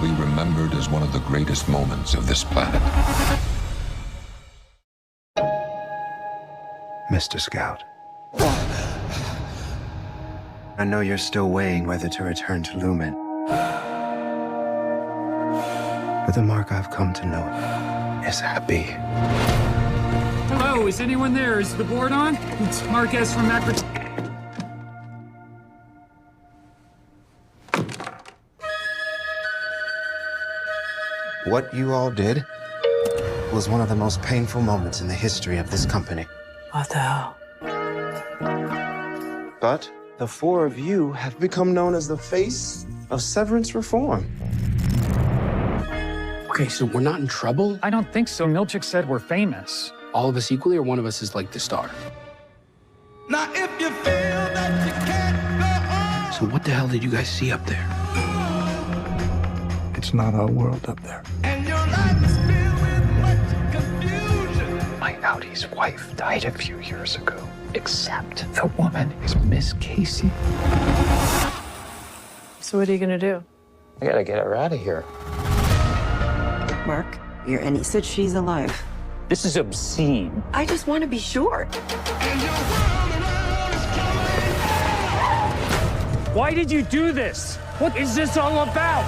be remembered as one of the greatest moments of this planet. Mr. Scout, I know you're still weighing whether to return to Lumon. But the Mark I've come to know is happy. Hello, is anyone there? Is the board on? It's Marquez from Macro... What you all did was one of the most painful moments in the history of this company. What the hell? But the four of you have become known as the face of Severance reform. Okay, so we're not in trouble? I don't think so. Milchick said we're famous. All of us equally, or one of us is like the star? Now if you feel that you can't go on. So what the hell did you guys see up there? It's not our world up there. And your life is filled with much confusion. My Audi's wife died a few years ago, except the woman is Miss Casey. So what are you gonna do? I gotta get her out of here. Mark, your Annie said she's alive. This is obscene. I just want to be sure. And your world around is coming. Why did you do this? What is this all about?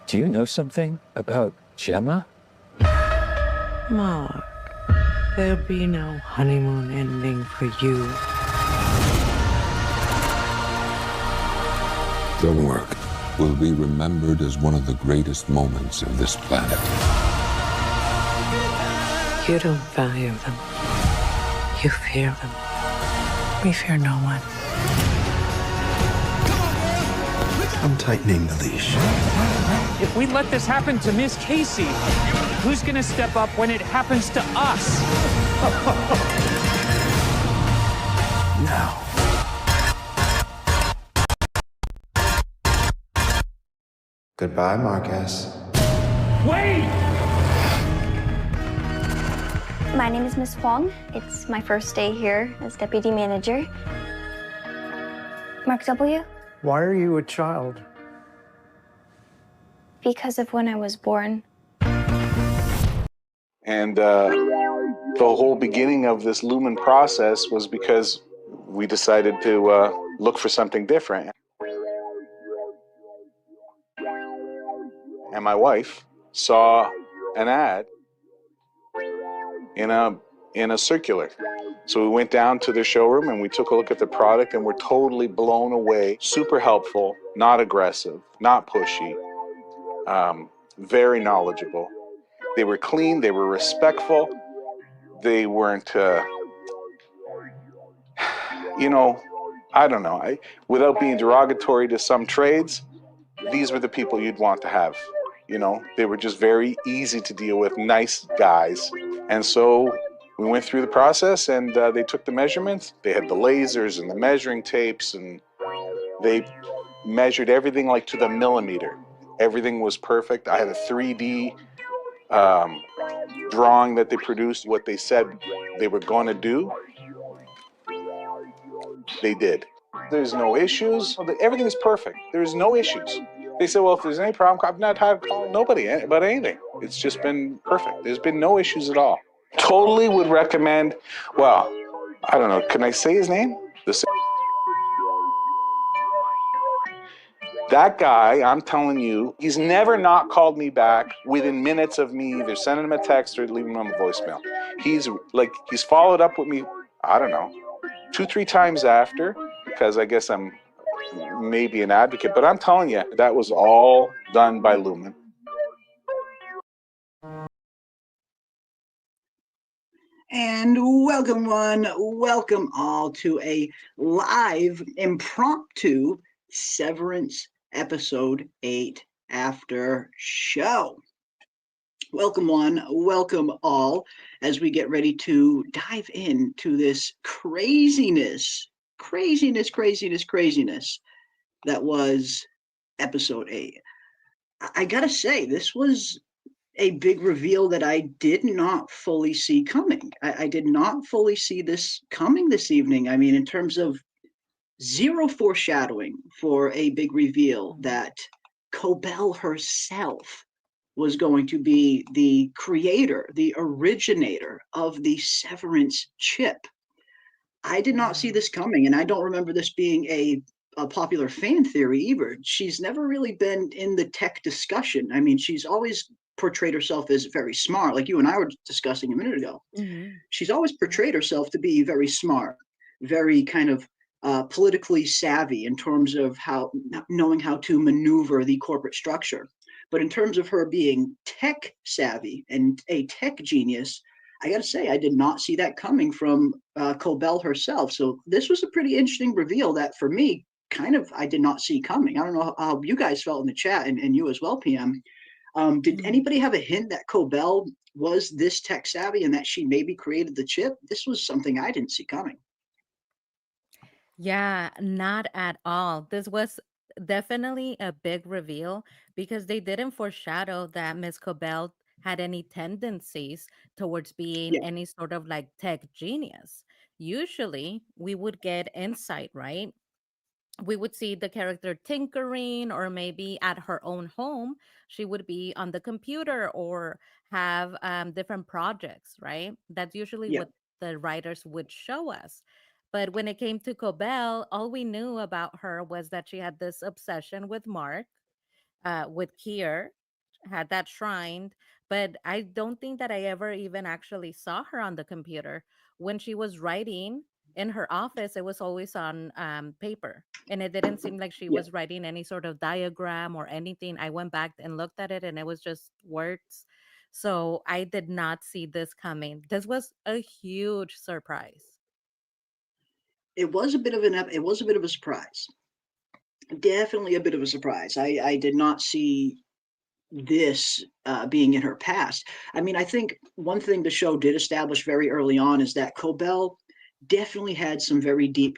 Do you know something about Gemma? Mark, there'll be no honeymoon ending for you. The work will be remembered as one of the greatest moments of this planet. You don't value them. You fear them. We fear no one. I'm tightening the leash. If we let this happen to Miss Casey, who's gonna step up when it happens to us? Now. Goodbye, Marquez. Wait! My name is Miss Huang. It's my first day here as deputy manager. Mark W. Why are you a child? Because of when I was born. And the whole beginning of this Lumon process was because we decided to look for something different. And my wife saw an ad in a circular. So we went down to the showroom and we took a look at the product and we're totally blown away. Super helpful, not aggressive, not pushy, very knowledgeable. They were clean, they were respectful, they weren't, you know, I don't know. Without being derogatory to some trades, these were the people you'd want to have. You know, they were just very easy to deal with, nice guys. And so we went through the process and they took the measurements. They had the lasers and the measuring tapes and they measured everything like to the millimeter. Everything was perfect. I had a 3D drawing that they produced, what they said they were going to do. They did. There's no issues. Everything is perfect. There's no issues. They said, well, if there's any problem, I've not had to call nobody about anything. It's just been perfect. There's been no issues at all. Totally would recommend, well, I don't know, can I say his name? That guy, I'm telling you, he's never not called me back within minutes of me either sending him a text or leaving him a voicemail. He's followed up with me, I don't know, 2-3 times after, because I guess I'm maybe an advocate, but I'm telling you, that was all done by Lumon. And welcome all to a live impromptu Severance episode 8 after show. Welcome welcome all as we get ready to dive into this craziness that was episode 8. I gotta say, this was a big reveal that I did not fully see coming. I did not fully see this coming this evening. I mean, in terms of zero foreshadowing for a big reveal that Cobel herself was going to be the creator, the originator of the Severance chip. I did not see this coming, and I don't remember this being a popular fan theory either. She's never really been in the tech discussion. I mean, she's always portrayed herself as very smart, like you and I were discussing a minute ago. She's always portrayed herself to be very smart, very kind of politically savvy in terms of how knowing how to maneuver the corporate structure. But in terms of her being tech savvy and a tech genius, I got to say, I did not see that coming from Cobel herself. So this was a pretty interesting reveal that, for me, kind of I did not see coming. I don't know how you guys felt in the chat, and you as well, PM. Did anybody have a hint that Cobel was this tech savvy and that she maybe created the chip? This was something I didn't see coming. Yeah, not at all. This was definitely a big reveal because they didn't foreshadow that Miss Cobell had any tendencies towards being Yeah. any sort of like tech genius. Usually, we would get insight, right? We would see the character tinkering, or maybe at her own home she would be on the computer or have different projects, right? That's usually Yeah. what the writers would show us. But when it came to Cobell, all we knew about her was that she had this obsession with Mark, with Kier, had that shrined. But I don't think that I ever even actually saw her on the computer. When she was writing in her office, it was always on paper. And it didn't seem like she Yeah. was writing any sort of diagram or anything. I went back and looked at it and it was just words. So I did not see this coming. This was a huge surprise. It was a bit of a surprise. Definitely a bit of a surprise. I did not see this being in her past. I mean, I think one thing the show did establish very early on is that Cobel definitely had some very deep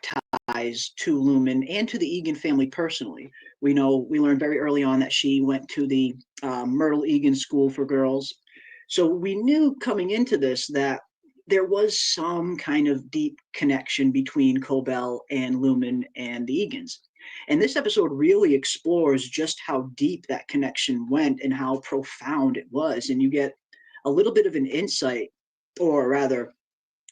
ties to Lumon and to the Eagan family personally. We learned very early on that she went to the Myrtle Eagan School for Girls. So we knew coming into this that there was some kind of deep connection between Cobel and Lumon and the Eagans. And this episode really explores just how deep that connection went and how profound it was. And you get a little bit of an insight, or rather,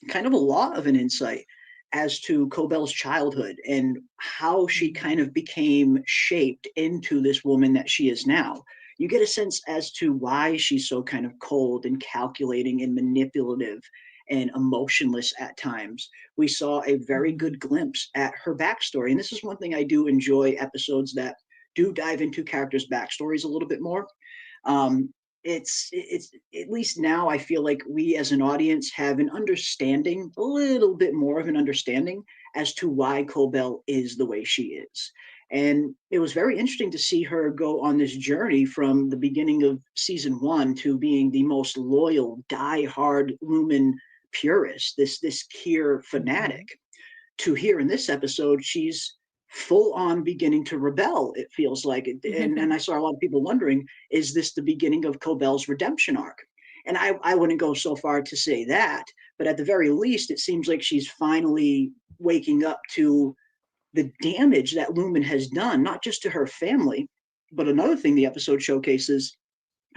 kind of a lot of an insight as to Cobel's childhood and how she kind of became shaped into this woman that she is now. You get a sense as to why she's so kind of cold and calculating and manipulative and emotionless at times. We saw a very good glimpse at her backstory. And this is one thing I do enjoy, episodes that do dive into characters' backstories a little bit more. It's at least now I feel like we as an audience have an understanding, a little bit more of an understanding as to why Cobel is the way she is. And it was very interesting to see her go on this journey from the beginning of season 1 to being the most loyal, die-hard Lumon purist, this Kier fanatic, to here in this episode, she's full on beginning to rebel, it feels like. And I saw a lot of people wondering, is this the beginning of Cobel's redemption arc? And I wouldn't go so far to say that, but at the very least, it seems like she's finally waking up to the damage that Lumon has done, not just to her family, but another thing the episode showcases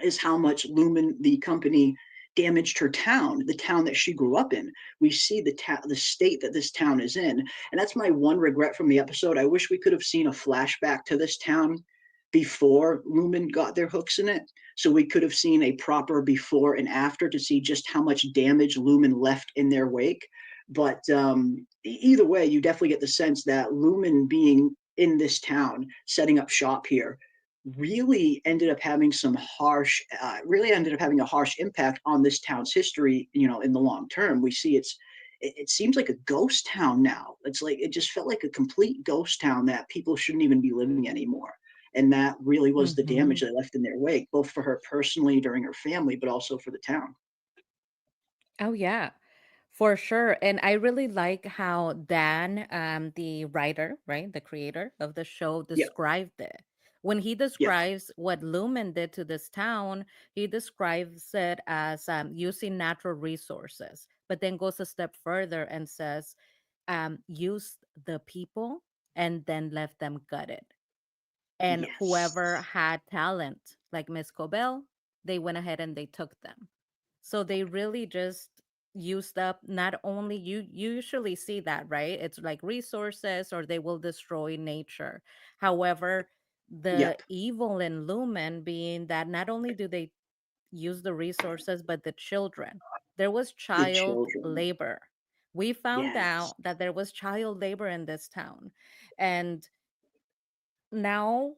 is how much Lumon, the company, damaged her town, the town that she grew up in. We see the state that this town is in. And that's my one regret from the episode. I wish we could have seen a flashback to this town before Lumon got their hooks in it. So we could have seen a proper before and after to see just how much damage Lumon left in their wake. But either way, you definitely get the sense that Lumon being in this town, setting up shop here, really ended up having a harsh impact on this town's history, in the long term. We see it seems like a ghost town now. It's like, it just felt like a complete ghost town that people shouldn't even be living anymore. And that really was the damage they left in their wake, both for her personally during her family, but also for the town. Oh yeah, for sure. And I really like how Dan, the writer, right, the creator of the show, Yeah. described it. When he describes what Lumen did to this town, he describes it as using natural resources, but then goes a step further and says, use the people and then left them gutted. And Yes. whoever had talent, like Miss Cobel, they went ahead and they took them. So they really just used up, not only, you usually see that, right? It's like resources, or they will destroy nature. However, the Yep. evil in Lumen being that not only do they use the resources, but the children. There was The child children. labor. We found Yes. out that there was child labor in this town. And now,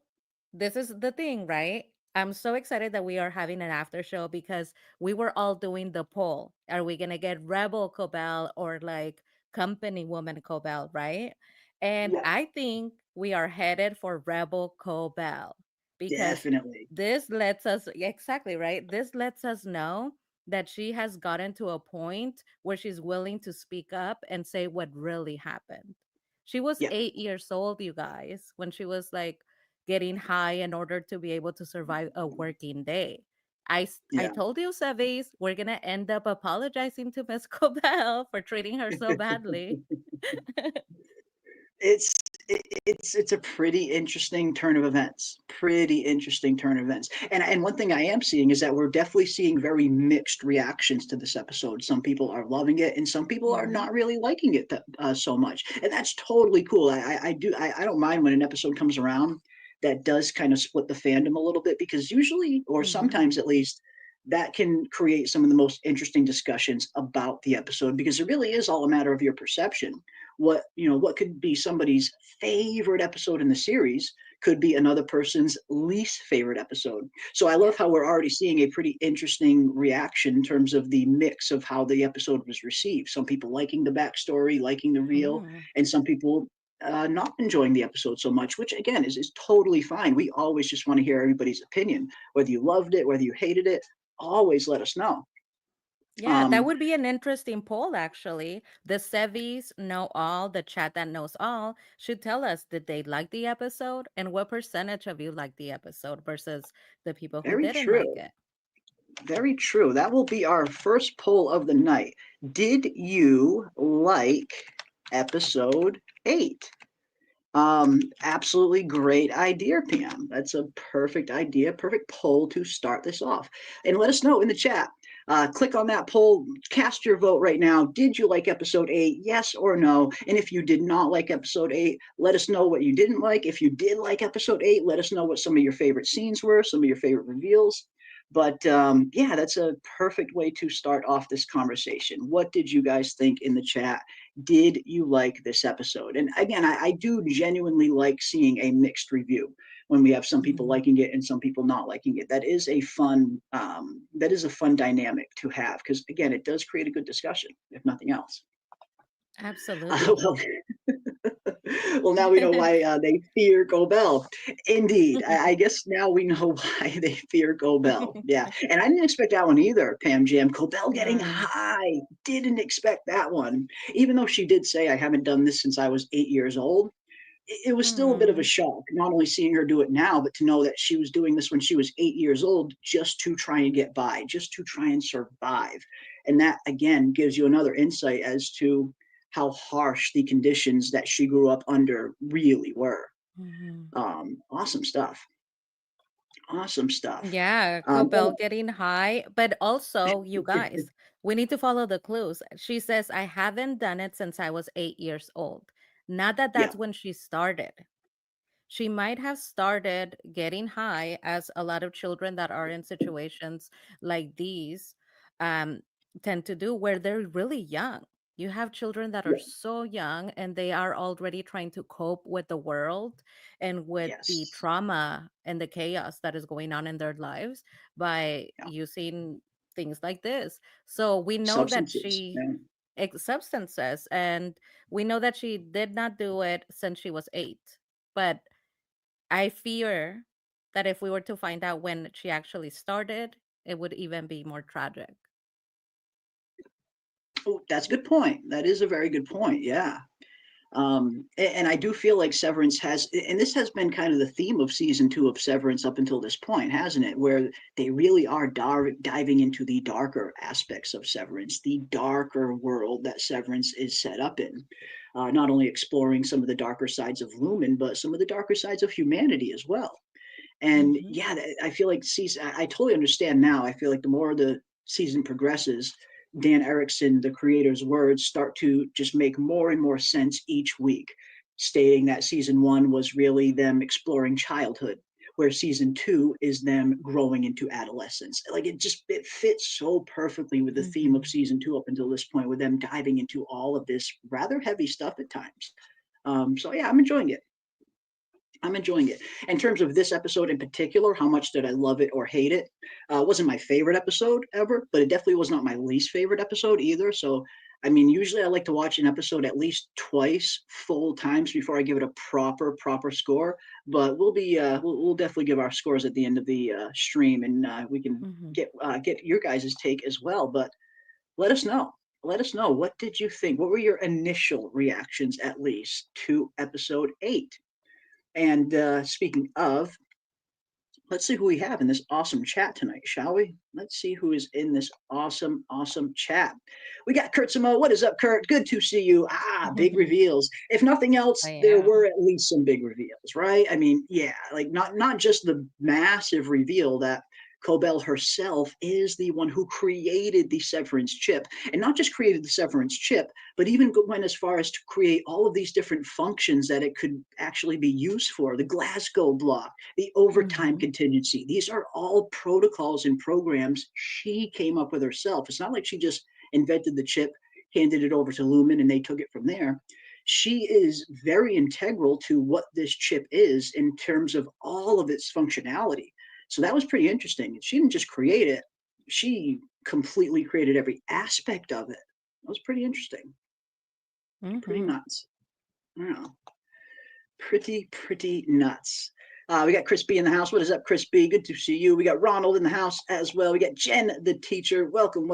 this is the thing, right? I'm so excited that we are having an after show because we were all doing the poll. Are we gonna get Rebel Cobel or like Company Woman Cobel, right? And Yep. I think we are headed for Rebel Cobel because Definitely. this lets us, exactly, right? This lets us know that she has gotten to a point where she's willing to speak up and say what really happened. She was Yep. 8 years old, you guys, when she was like getting high in order to be able to survive a working day. I Yeah. told you, Sevis, we're gonna end up apologizing to Miss Cobell for treating her so badly. It's it's a pretty interesting turn of events. Pretty interesting turn of events. And one thing I am seeing is that we're definitely seeing very mixed reactions to this episode. Some people are loving it, and some people are Mhm. not really liking it so much. And that's totally cool. I don't mind when an episode comes around that does kind of split the fandom a little bit, because usually, or Mhm. sometimes at least, that can create some of the most interesting discussions about the episode, because it really is all a matter of your perception. What could be somebody's favorite episode in the series could be another person's least favorite episode. So I Yeah. love how we're already seeing a pretty interesting reaction in terms of the mix of how the episode was received. Some people liking the backstory, liking the real, Mm. and some people not enjoying the episode so much, which again is totally fine. We always just want to hear everybody's opinion, whether you loved it, whether you hated it. Always let us know. Yeah, that Um, would be an interesting poll, actually. The Sevis know all, the chat that knows all should tell us, did they like the episode and what percentage of you liked the episode versus the people who Very didn't like true. it. Very true. That will be our first poll of the night. Did you like episode 8? Absolutely great idea, PM. That's a perfect idea, perfect poll to start this off. And let us know in the chat. Click on that poll, cast your vote right now. Did you like episode 8? Yes or no? And if you did not like episode 8, let us know what you didn't like. If you did like episode 8, let us know what some of your favorite scenes were, some of your favorite reveals. But yeah, that's a perfect way to start off this conversation. What did you guys think in the chat? Did you like this episode? And again, I do genuinely like seeing a mixed review when we have some people Mhm. liking it and some people not liking it. That is a fun dynamic to have, because again, it does create a good discussion, if nothing else. Absolutely. Well, well, now we know why they fear Cobel. Indeed, I guess now we know why they fear Cobel. Yeah, and I didn't expect that one either. Pam Jam, Cobel getting Right. high. Didn't expect that one. Even though she did say, "I haven't done this since I was 8 years old." It was still a bit of a Mm. shock, not only seeing her do it now, but to know that she was doing this when she was 8 years old, just to try and get by, just to try and survive. And that, again, gives you another insight as to how harsh the conditions that she grew up under really were. Mhm. Awesome stuff. Awesome stuff. Yeah, Cobell Oh, getting high, but also, you guys, we need to follow the clues. She says, I haven't done it since I was 8 years old. Not that yeah, that's when she started. She might have started getting high, as a lot of children that are in situations like these um, tend to do, where they're really young. You have children that are yeah, so young and they are already trying to cope with the world and with the yes, trauma and the chaos that is going on in their lives by yeah. using things like this. So we know that Substances. she Yeah. substances, and we know that she did not do it since she was 8. But I fear that if we were to find out when she actually started, it would even be more tragic. Oh, that's a good point. That is a very good point. Yeah. And I do feel like Severance has, and this has been kind of the theme of season 2 of Severance up until this point, hasn't it? Where they really are diving into the darker aspects of Severance, the darker world that Severance is set up in. Not only exploring some of the darker sides of Lumon, but some of the darker sides of humanity as well. And yeah, I feel like I totally understand now. I feel like the more the season progresses, Dan Erickson, the creator's words, start to just make more and more sense each week, stating that season 1 was really them exploring childhood, where season 2 is them growing into adolescence. Like it fits so perfectly with the theme of season 2 up until this point, with them diving into all of this rather heavy stuff at times. So yeah, I'm enjoying it. In terms of this episode in particular, how much did I love it or hate it? It wasn't my favorite episode ever, but it definitely was not my least favorite episode either. So, I mean, usually I like to watch an episode at least twice full times before I give it a proper score. But we'll definitely give our scores at the end of the stream, and we can get your guys' take as well. But let us know. What did you think? What were your initial reactions, at least, to episode 8? And speaking of, let's see who we have in this awesome chat tonight, shall we? Let's see who is in this awesome chat. We got Kurt Samo. What is up, Kurt? Good to see you. Big reveals. If nothing else, there were at least some big reveals, right? I mean, yeah, like not just the massive reveal that Cobel herself is the one who created the Severance chip, and not just created the Severance chip, but even went as far as to create all of these different functions that it could actually be used for. The Glasgow block, the overtime contingency. These are all protocols and programs she came up with herself. It's not like she just invented the chip, handed it over to Lumon, and they took it from there. She is very integral to what this chip is in terms of all of its functionality. So that was pretty interesting. She didn't just create it, she completely created every aspect of it. That was pretty interesting. Pretty nuts. I don't know. Pretty nuts. We got Chris B in the house. What is up, Chris B? Good to see you. We got Ronald in the house as well. We got Jen, the teacher. Welcome.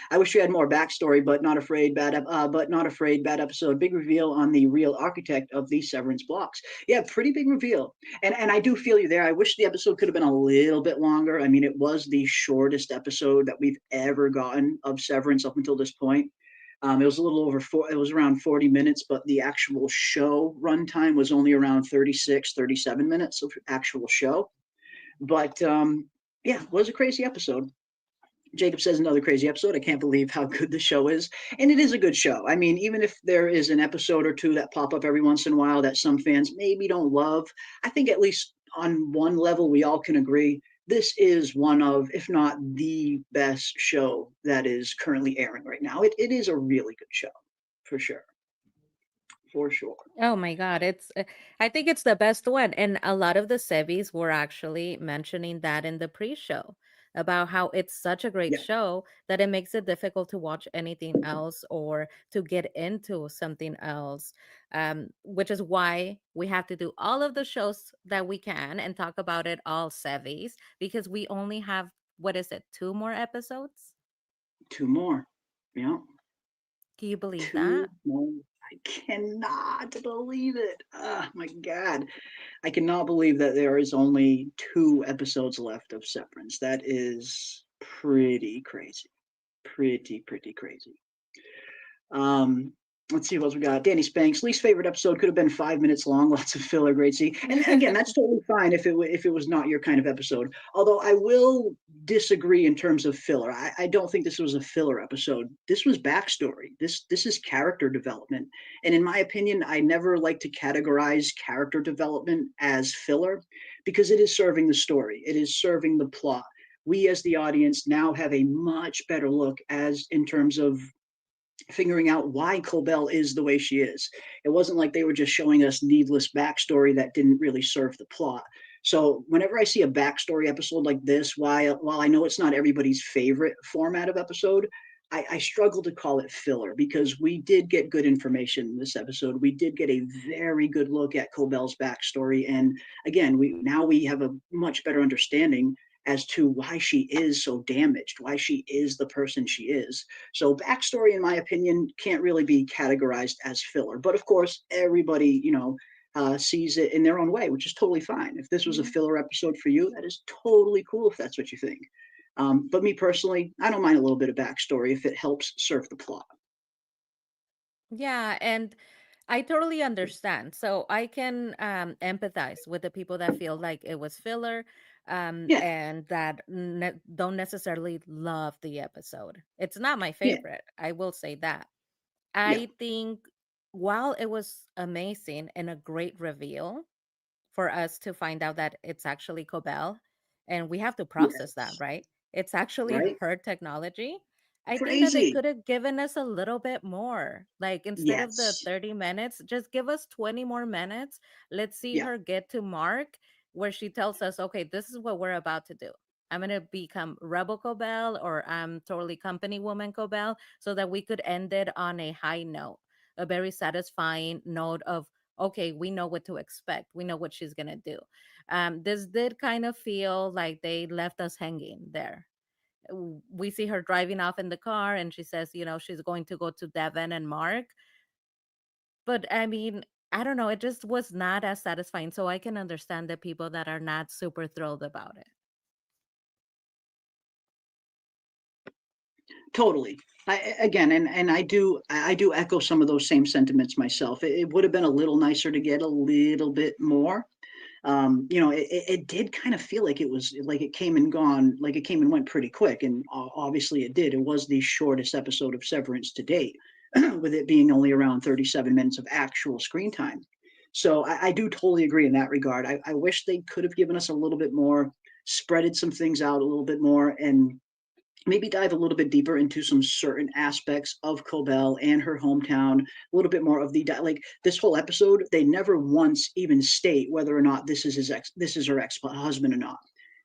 I wish you had more backstory, but not afraid. Bad episode. Big reveal on the real architect of the Severance blocks. Yeah, pretty big reveal. And I do feel you there. I wish the episode could have been a little bit longer. I mean, it was the shortest episode that we've ever gotten of Severance up until this point. It was a little over it was around 40 minutes, but the actual show runtime was only around 36, 37 minutes of actual show. But yeah, it was a crazy episode. Jacob says another crazy episode. I can't believe how good the show is. And it is a good show. I mean, even if there is an episode or two that pop up every once in a while that some fans maybe don't love, I think at least on one level we all can agree this is one of, if not the best show that is currently airing right now. It is a really good show, for sure. For sure. Oh my God, I think it's the best one. And a lot of the Sevies were actually mentioning that in the pre-show about how it's such a great show that it makes it difficult to watch anything else or to get into something else, which is why we have to do all of the shows that we can and talk about it all Sevies, because we only have, what is it, 2 more episodes? 2 more. Yeah. Can you believe 2 that? more. I cannot believe it. Oh my God. I cannot believe that there is only 2 episodes left of Severance. That is pretty crazy. Pretty crazy. Let's see what else we got. Danny Spanks, least favorite episode could have been 5 minutes long. Lots of filler, great see. And again, that's totally fine if it was not your kind of episode. Although I will disagree in terms of filler. I don't think this was a filler episode. This was backstory. This is character development. And in my opinion, I never like to categorize character development as filler because it is serving the story. It is serving the plot. We as the audience now have a much better look as in terms of figuring out why Cobel is the way she is. It wasn't like they were just showing us needless backstory that didn't really serve the plot. So whenever I see a backstory episode like this, while I know it's not everybody's favorite format of episode, I struggle to call it filler because we did get good information in this episode. We did get a very good look at Cobel's backstory. And again, we have a much better understanding as to why she is so damaged, why she is the person she is. So backstory, in my opinion, can't really be categorized as filler. But of course, everybody, sees it in their own way, which is totally fine. If this was a filler episode for you, that is totally cool if that's what you think. But me personally, I don't mind a little bit of backstory if it helps serve the plot. Yeah, and I totally understand. So I can empathize with the people that feel like it was filler, Yeah, and that don't necessarily love the episode. It's not my yeah, favorite. I will say that. yeah. I think while it was amazing and a great reveal for us to find out that it's actually Cobel, and we have to process that, Yes. right? It's actually Right? her technology. I think that they Crazy. could have given us a little bit more. Like instead of the Yes. 30 minutes, just give us 20 more minutes. Let's see Yeah. her get to Mark where she tells us, okay, this is what we're about to do. I'm going to become Rebel Cobel, or I'm totally company woman Cobel, so that we could end it on a high note, a very satisfying note of, okay, we know what to expect. We know what she's going to do. This did kind of feel like they left us hanging there. We see her driving off in the car and she says, she's going to go to Devon and Mark. But I mean, I don't know. It just was not as satisfying. So I can understand the people that are not super thrilled about it. Totally. Again, and I do echo some of those same sentiments myself. It would have been a little nicer to get a little bit more. It did kind of feel like it was like it came and gone, like it came and went pretty quick, and obviously it did. It was the shortest episode of Severance to date, with it being only around 37 minutes of actual screen time. So I do totally agree in that regard. I wish they could have given us a little bit more, spreaded some things out a little bit more, and maybe dive a little bit deeper into some certain aspects of Cobel and her hometown, a little bit more of the like this whole episode. They never once even state whether or not this is her ex husband or not.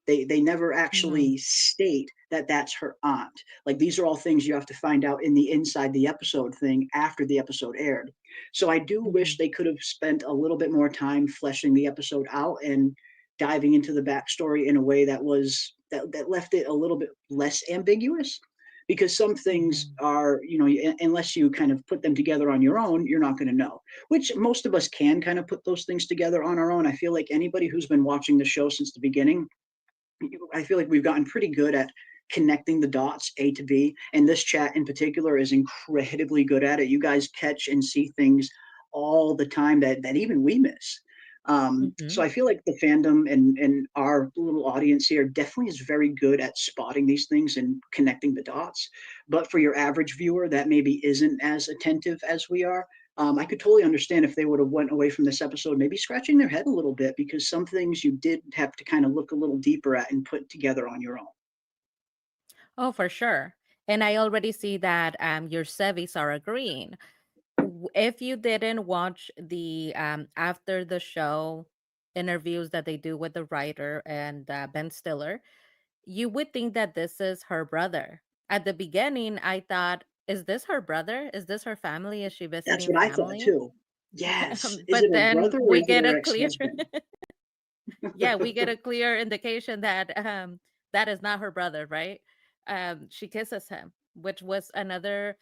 They never Hmm. actually state that that's her aunt. Like these are all things you have to find out in the inside the episode thing after the episode aired. So I do Hmm. wish they could have spent a little bit more time fleshing the episode out and diving into the backstory in a way that left it a little bit less ambiguous, because some things Hmm. are, unless you kind of put them together on your own, you're not going to know, which most of us can kind of put those things together on our own. I feel like anybody who's been watching the show since the beginning, I feel like we've gotten pretty good at connecting the dots A to B, and this chat in particular is incredibly good at it. You guys catch and see things all the time that even we miss. So Hmm. I feel like the fandom and our little audience here definitely is very good at spotting these things and connecting the dots. But for your average viewer that maybe isn't as attentive as we are, I could totally understand if they would have went away from this episode, maybe scratching their head a little bit, because some things you did have to kind of look a little deeper at and put together on your own. Oh, for sure. And I already see that your Sevis are agreeing. If you didn't watch the after the show interviews that they do with the writer and Ben Stiller, you would think that this is her brother. At the beginning, I thought, is this her brother? Is this her family? Is she That's visiting what I thought family? too. Yes. Is it But her then brother or we is it get her a ex clear, husband? yeah, we get a clear indication that that is not her brother, right? She kisses him, which was another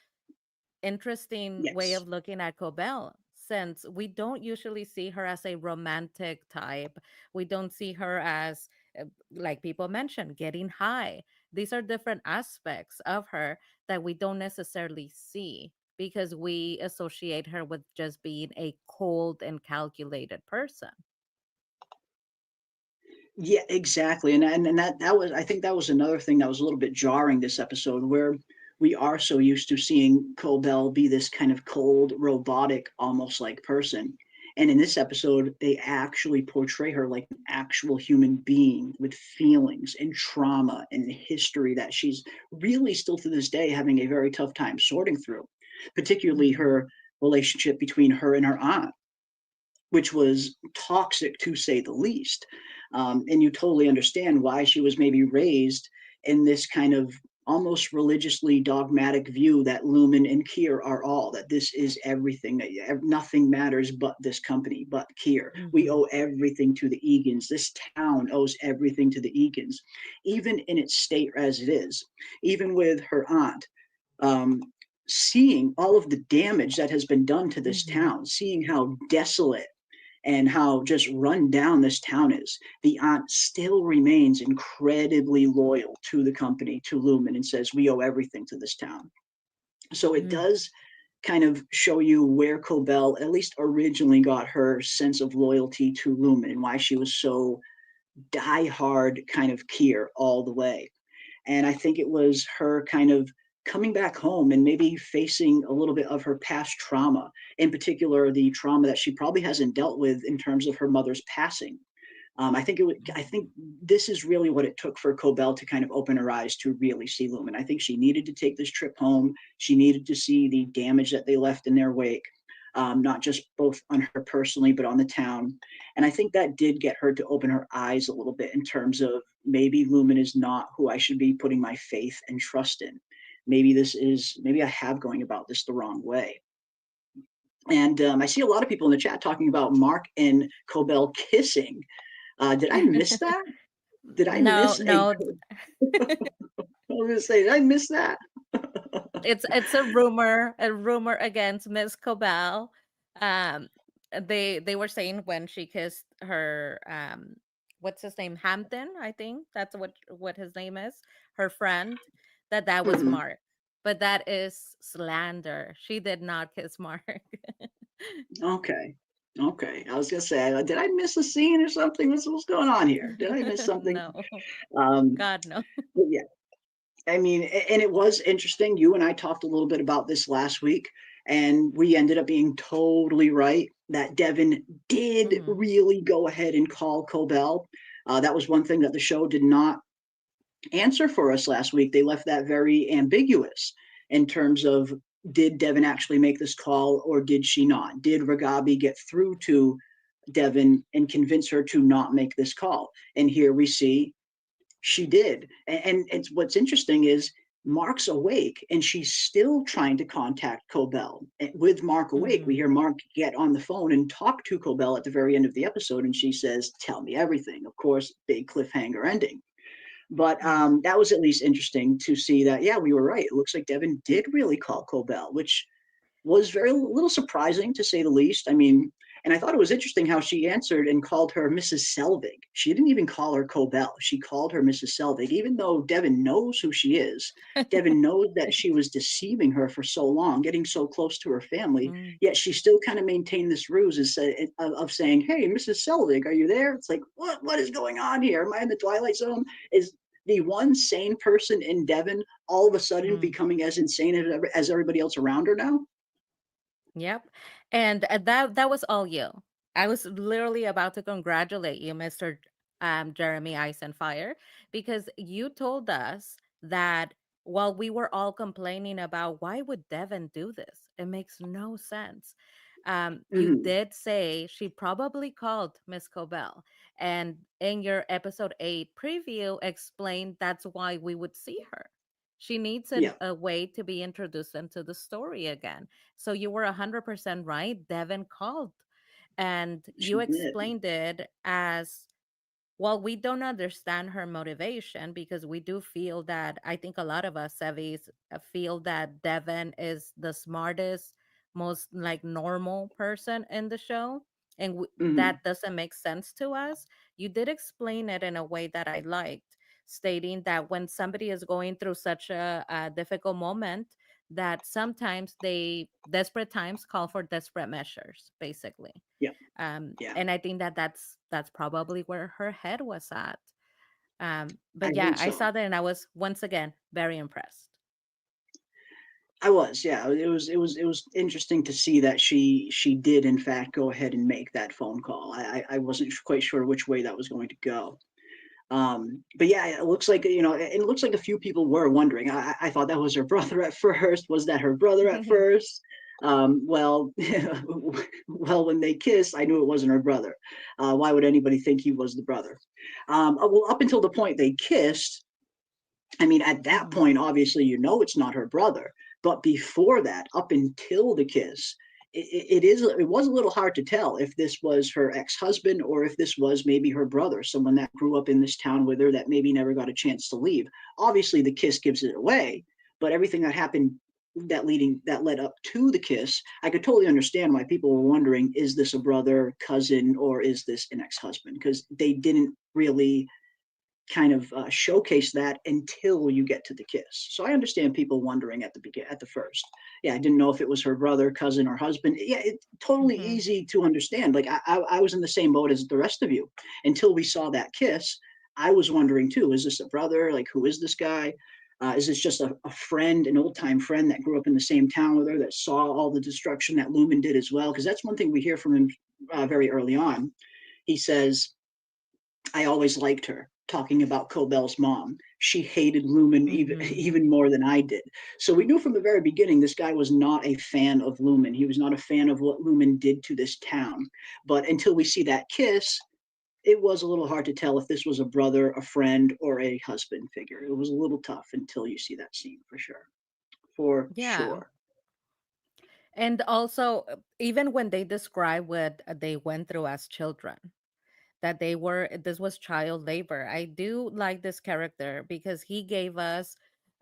interesting way Yes. of looking at Cobel, since we don't usually see her as a romantic type. We don't see her as, like people mentioned, getting high. These are different aspects of her that we don't necessarily see because we associate her with just being a cold and calculated person. Yeah, exactly. And that was, I think that was another thing that was a little bit jarring this episode, where we are so used to seeing Cobel be this kind of cold, robotic, almost like person. And in this episode, they actually portray her like an actual human being with feelings and trauma and history that she's really still to this day having a very tough time sorting through, particularly Mhm. her relationship between her and her aunt, which was toxic to say the least. And you totally understand why she was maybe raised in this kind of almost religiously dogmatic view that Lumon and Kier are all, that this is everything, that nothing matters but this company, but Kier. We owe everything to the Eagans. This town owes everything to the Eagans, even in its state as it is, even with her aunt. Seeing all of the damage that has been done to this town, seeing how desolate and how just run down this town is, the aunt still remains incredibly loyal to the company, to Lumon, and says, we owe everything to this town. So it does kind of show you where Cobel at least originally got her sense of loyalty to Lumon and why she was so diehard kind of Kier all the way. And I think it was her kind of coming back home and maybe facing a little bit of her past trauma, in particular the trauma that she probably hasn't dealt with in terms of her mother's passing. I think this is really what it took for Cobel to kind of open her eyes to really see Lumon. I think she needed to take this trip home. She needed to see the damage that they left in their wake, not just both on her personally, but on the town. And I think that did get her to open her eyes a little bit in terms of maybe Lumon is not who I should be putting my faith and trust in. Maybe I have going about this the wrong way. And I see a lot of people in the chat talking about Mark and Cobel kissing. Did I miss that? Did I miss? No. I was gonna say, did I miss that? It's a rumor against Miss Cobel. They were saying when she kissed her what's his name, Hampton, I think that's what his name is, her friend, that was Mark. But that is slander. She did not kiss Mark. Okay. I was gonna say, did I miss a scene or something? What's going on here? Did I miss something? No. God, no. Yeah. I mean, and it was interesting. You and I talked a little bit about this last week, and we ended up being totally right that Devon did really go ahead and call Cobel. That was one thing that the show did not answer for us last week. They left that very ambiguous in terms of, did Devon actually make this call or did she not? Did Ragabi get through to Devon and convince her to not make this call? And here we see she did. And it's what's interesting is Mark's awake and she's still trying to contact Cobel. With Mark awake, we hear Mark get on the phone and talk to Cobel at the very end of the episode, and she says, tell me everything. Of course, big cliffhanger ending. But that was at least interesting to see that, yeah, we were right. It looks like Devon did really call Cobel, which was a little surprising to say the least. I mean, and I thought it was interesting how she answered and called her Mrs. Selvig. She didn't even call her Cobel. She called her Mrs. Selvig, even though Devon knows who she is. Devon knows that she was deceiving her for so long, getting so close to her family, yet she still kind of maintained this ruse of saying, hey, Mrs. Selvig, are you there? It's like, what is going on here? Am I in the Twilight Zone? Is the one sane person in Devon all of a sudden becoming as insane as everybody else around her now? Yep. And that was all you. I was literally about to congratulate you, Mr. Jeremy Eisenfire, because you told us that while we were all complaining about why would Devon do this, it makes no sense. You did say she probably called Miss Cobel, and in your episode 8 preview explained that's why we would see her. She needs a way to be introduced into the story again. So you were 100% right. Devon called, and you explained it as, well, we don't understand her motivation because we do feel that, I think a lot of us, Sevis, feel that Devon is the smartest, most like normal person in the show. And that doesn't make sense to us. You did explain it in a way that I liked, stating that when somebody is going through such a difficult moment, that sometimes desperate times call for desperate measures, basically. Yeah. And I think that's probably where her head was at. But I so. saw that and I was once again very impressed. I was, yeah. It was interesting to see that she did in fact go ahead and make that phone call. I wasn't quite sure which way that was going to go. But yeah, it looks like, it looks like a few people were wondering. I thought that was her brother at first. Was that her brother at first? Well, when they kissed, I knew it wasn't her brother. Why would anybody think he was the brother? Well, up until the point they kissed, I mean, at that point, obviously, you know it's not her brother. But before that, up until the kiss, it was a little hard to tell if this was her ex-husband or if this was maybe her brother, someone that grew up in this town with her that maybe never got a chance to leave. Obviously, the kiss gives it away, but everything that happened that led up to the kiss, I could totally understand why people were wondering, is this a brother, cousin, or is this an ex-husband? Because they didn't really kind of showcase that until you get to the kiss. So I understand people wondering at the first. Yeah, I didn't know if it was her brother, cousin, or husband. Yeah, it's totally easy to understand. Like I was in the same boat as the rest of you until we saw that kiss. I was wondering too, is this a brother? Like, who is this guy? Is this just a friend, an old time friend that grew up in the same town with her, that saw all the destruction that Lumon did as well? Because that's one thing we hear from him very early on. He says, I always liked her, talking about Cobel's mom. She hated Lumon even more than I did. So we knew from the very beginning this guy was not a fan of Lumon. He was not a fan of what Lumon did to this town. But until we see that kiss, it was a little hard to tell if this was a brother, a friend, or a husband figure. It was a little tough until you see that scene, for sure. For sure. And also, even when they describe what they went through as children, that this was child labor. I do like this character because he gave us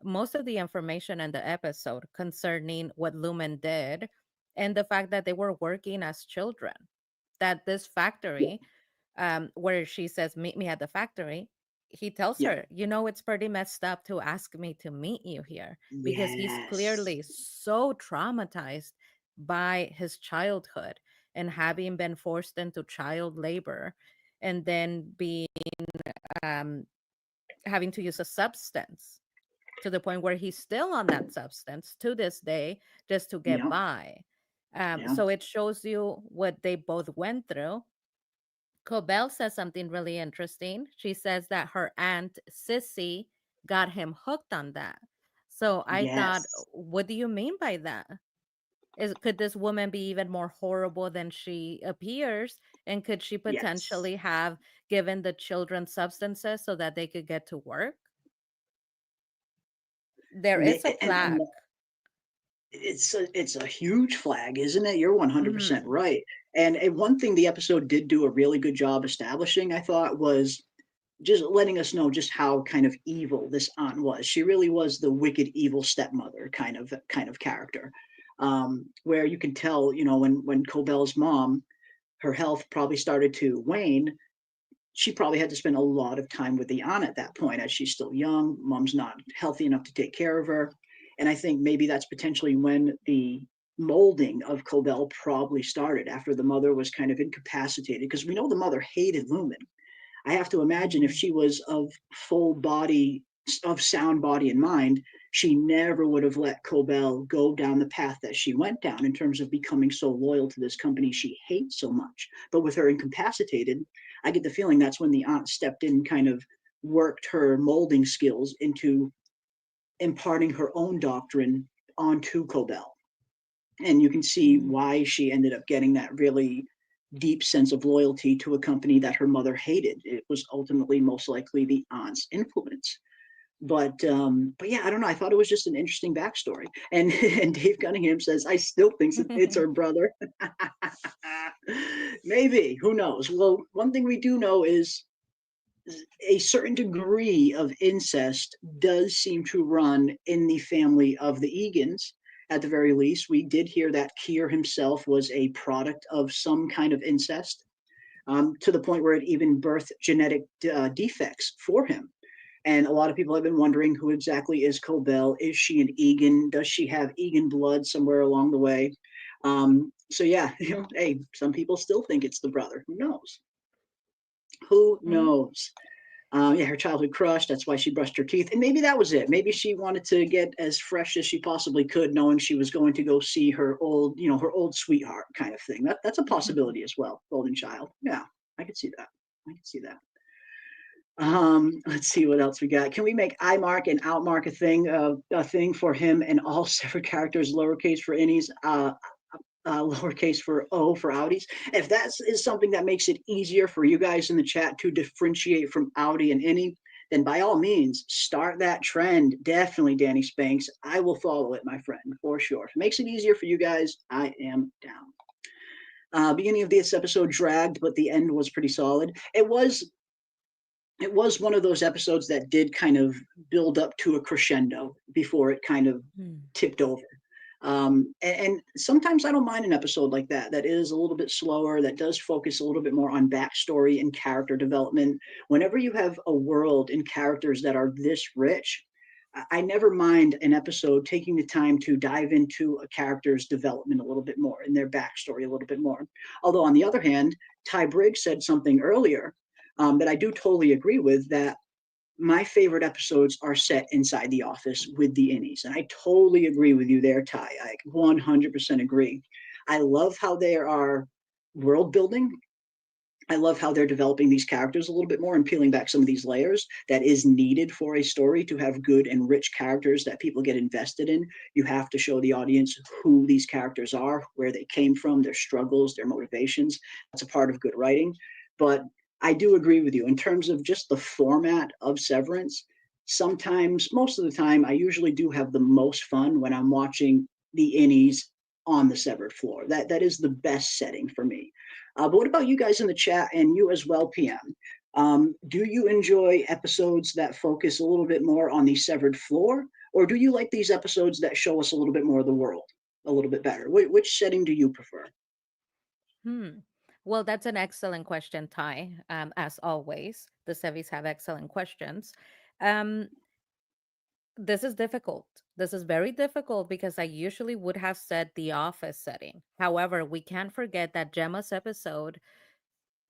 most of the information in the episode concerning what Lumon did and the fact that they were working as children. That this factory, where she says, meet me at the factory, he tells her, you know, it's pretty messed up to ask me to meet you here, because he's clearly so traumatized by his childhood and having been forced into child labor and then being having to use a substance to the point where he's still on that substance to this day just to get by. So it shows you what they both went through. Cobel says something really interesting. She says that her aunt Sissy got him hooked on that. So I thought, what do you mean by that? Could this woman be even more horrible than she appears? And could she potentially have given the children substances so that they could get to work? There is a flag. It's a huge flag, isn't it? You're 100% right. And one thing the episode did do a really good job establishing, I thought, was just letting us know just how kind of evil this aunt was. She really was the wicked, evil stepmother kind of character, where you can tell, you know, when Cobel's mom, her health probably started to wane. She probably had to spend a lot of time with the aunt at that point, as she's still young. Mom's not healthy enough to take care of her. And I think maybe that's potentially when the molding of Cobel probably started, after the mother was kind of incapacitated, because we know the mother hated Lumon. I have to imagine if she was of full body, of sound body and mind, she never would have let Cobel go down the path that she went down in terms of becoming so loyal to this company she hates so much. But with her incapacitated, I get the feeling that's when the aunt stepped in and kind of worked her molding skills into imparting her own doctrine onto Cobel. And you can see why she ended up getting that really deep sense of loyalty to a company that her mother hated. It was ultimately most likely the aunt's influence. But yeah, I don't know. I thought it was just an interesting backstory. And Dave Cunningham says, I still think it's her brother. Maybe, who knows? Well, one thing we do know is a certain degree of incest does seem to run in the family of the Eagans. At the very least, we did hear that Kier himself was a product of some kind of incest, to the point where it even birthed genetic defects for him. And a lot of people have been wondering, who exactly is Cobel? Is she an Eagan? Does she have Eagan blood somewhere along the way? So yeah, you know, hey, some people still think it's the brother. Who knows? Who knows? Yeah, her childhood crush. That's why she brushed her teeth. And maybe that was it. Maybe she wanted to get as fresh as she possibly could, knowing she was going to go see her old, you know, her old sweetheart kind of thing. That's a possibility as well. Golden child. Yeah, I could see that. I could see that. Let's see what else we got. Can we make I mark and out mark a thing for him and all separate characters, lowercase for innies, lowercase for O for outies? If that is something that makes it easier for you guys in the chat to differentiate from outie and innie, then by all means, start that trend. Definitely, Danny Spanks. I will follow it, my friend, for sure. If it makes it easier for you guys, I am down. Beginning of this episode dragged, but the end was pretty solid. It was one of those episodes that did kind of build up to a crescendo before it kind of tipped over. And sometimes I don't mind an episode like that is a little bit slower, that does focus a little bit more on backstory and character development. Whenever you have a world and characters that are this rich, I never mind an episode taking the time to dive into a character's development a little bit more and their backstory a little bit more. Although on the other hand, Ty Briggs said something earlier that I do totally agree with, that my favorite episodes are set inside the office with the innies. And I totally agree with you there, Ty. I 100% agree. I love how they are world building. I love how they're developing these characters a little bit more and peeling back some of these layers that is needed for a story to have good and rich characters that people get invested in. You have to show the audience who these characters are, where they came from, their struggles, their motivations. That's a part of good writing. But I do agree with you in terms of just the format of Severance. Sometimes, most of the time, I usually do have the most fun when I'm watching the innies on the severed floor. That is the best setting for me. But what about you guys in the chat, and you as well, PM? Do you enjoy episodes that focus a little bit more on the severed floor, or do you like these episodes that show us a little bit more of the world a little bit better? Which setting do you prefer? Well, that's an excellent question, Ty. As always, the Sevies have excellent questions. This is difficult. This is very difficult because I usually would have said the office setting. However, we can't forget that Gemma's episode.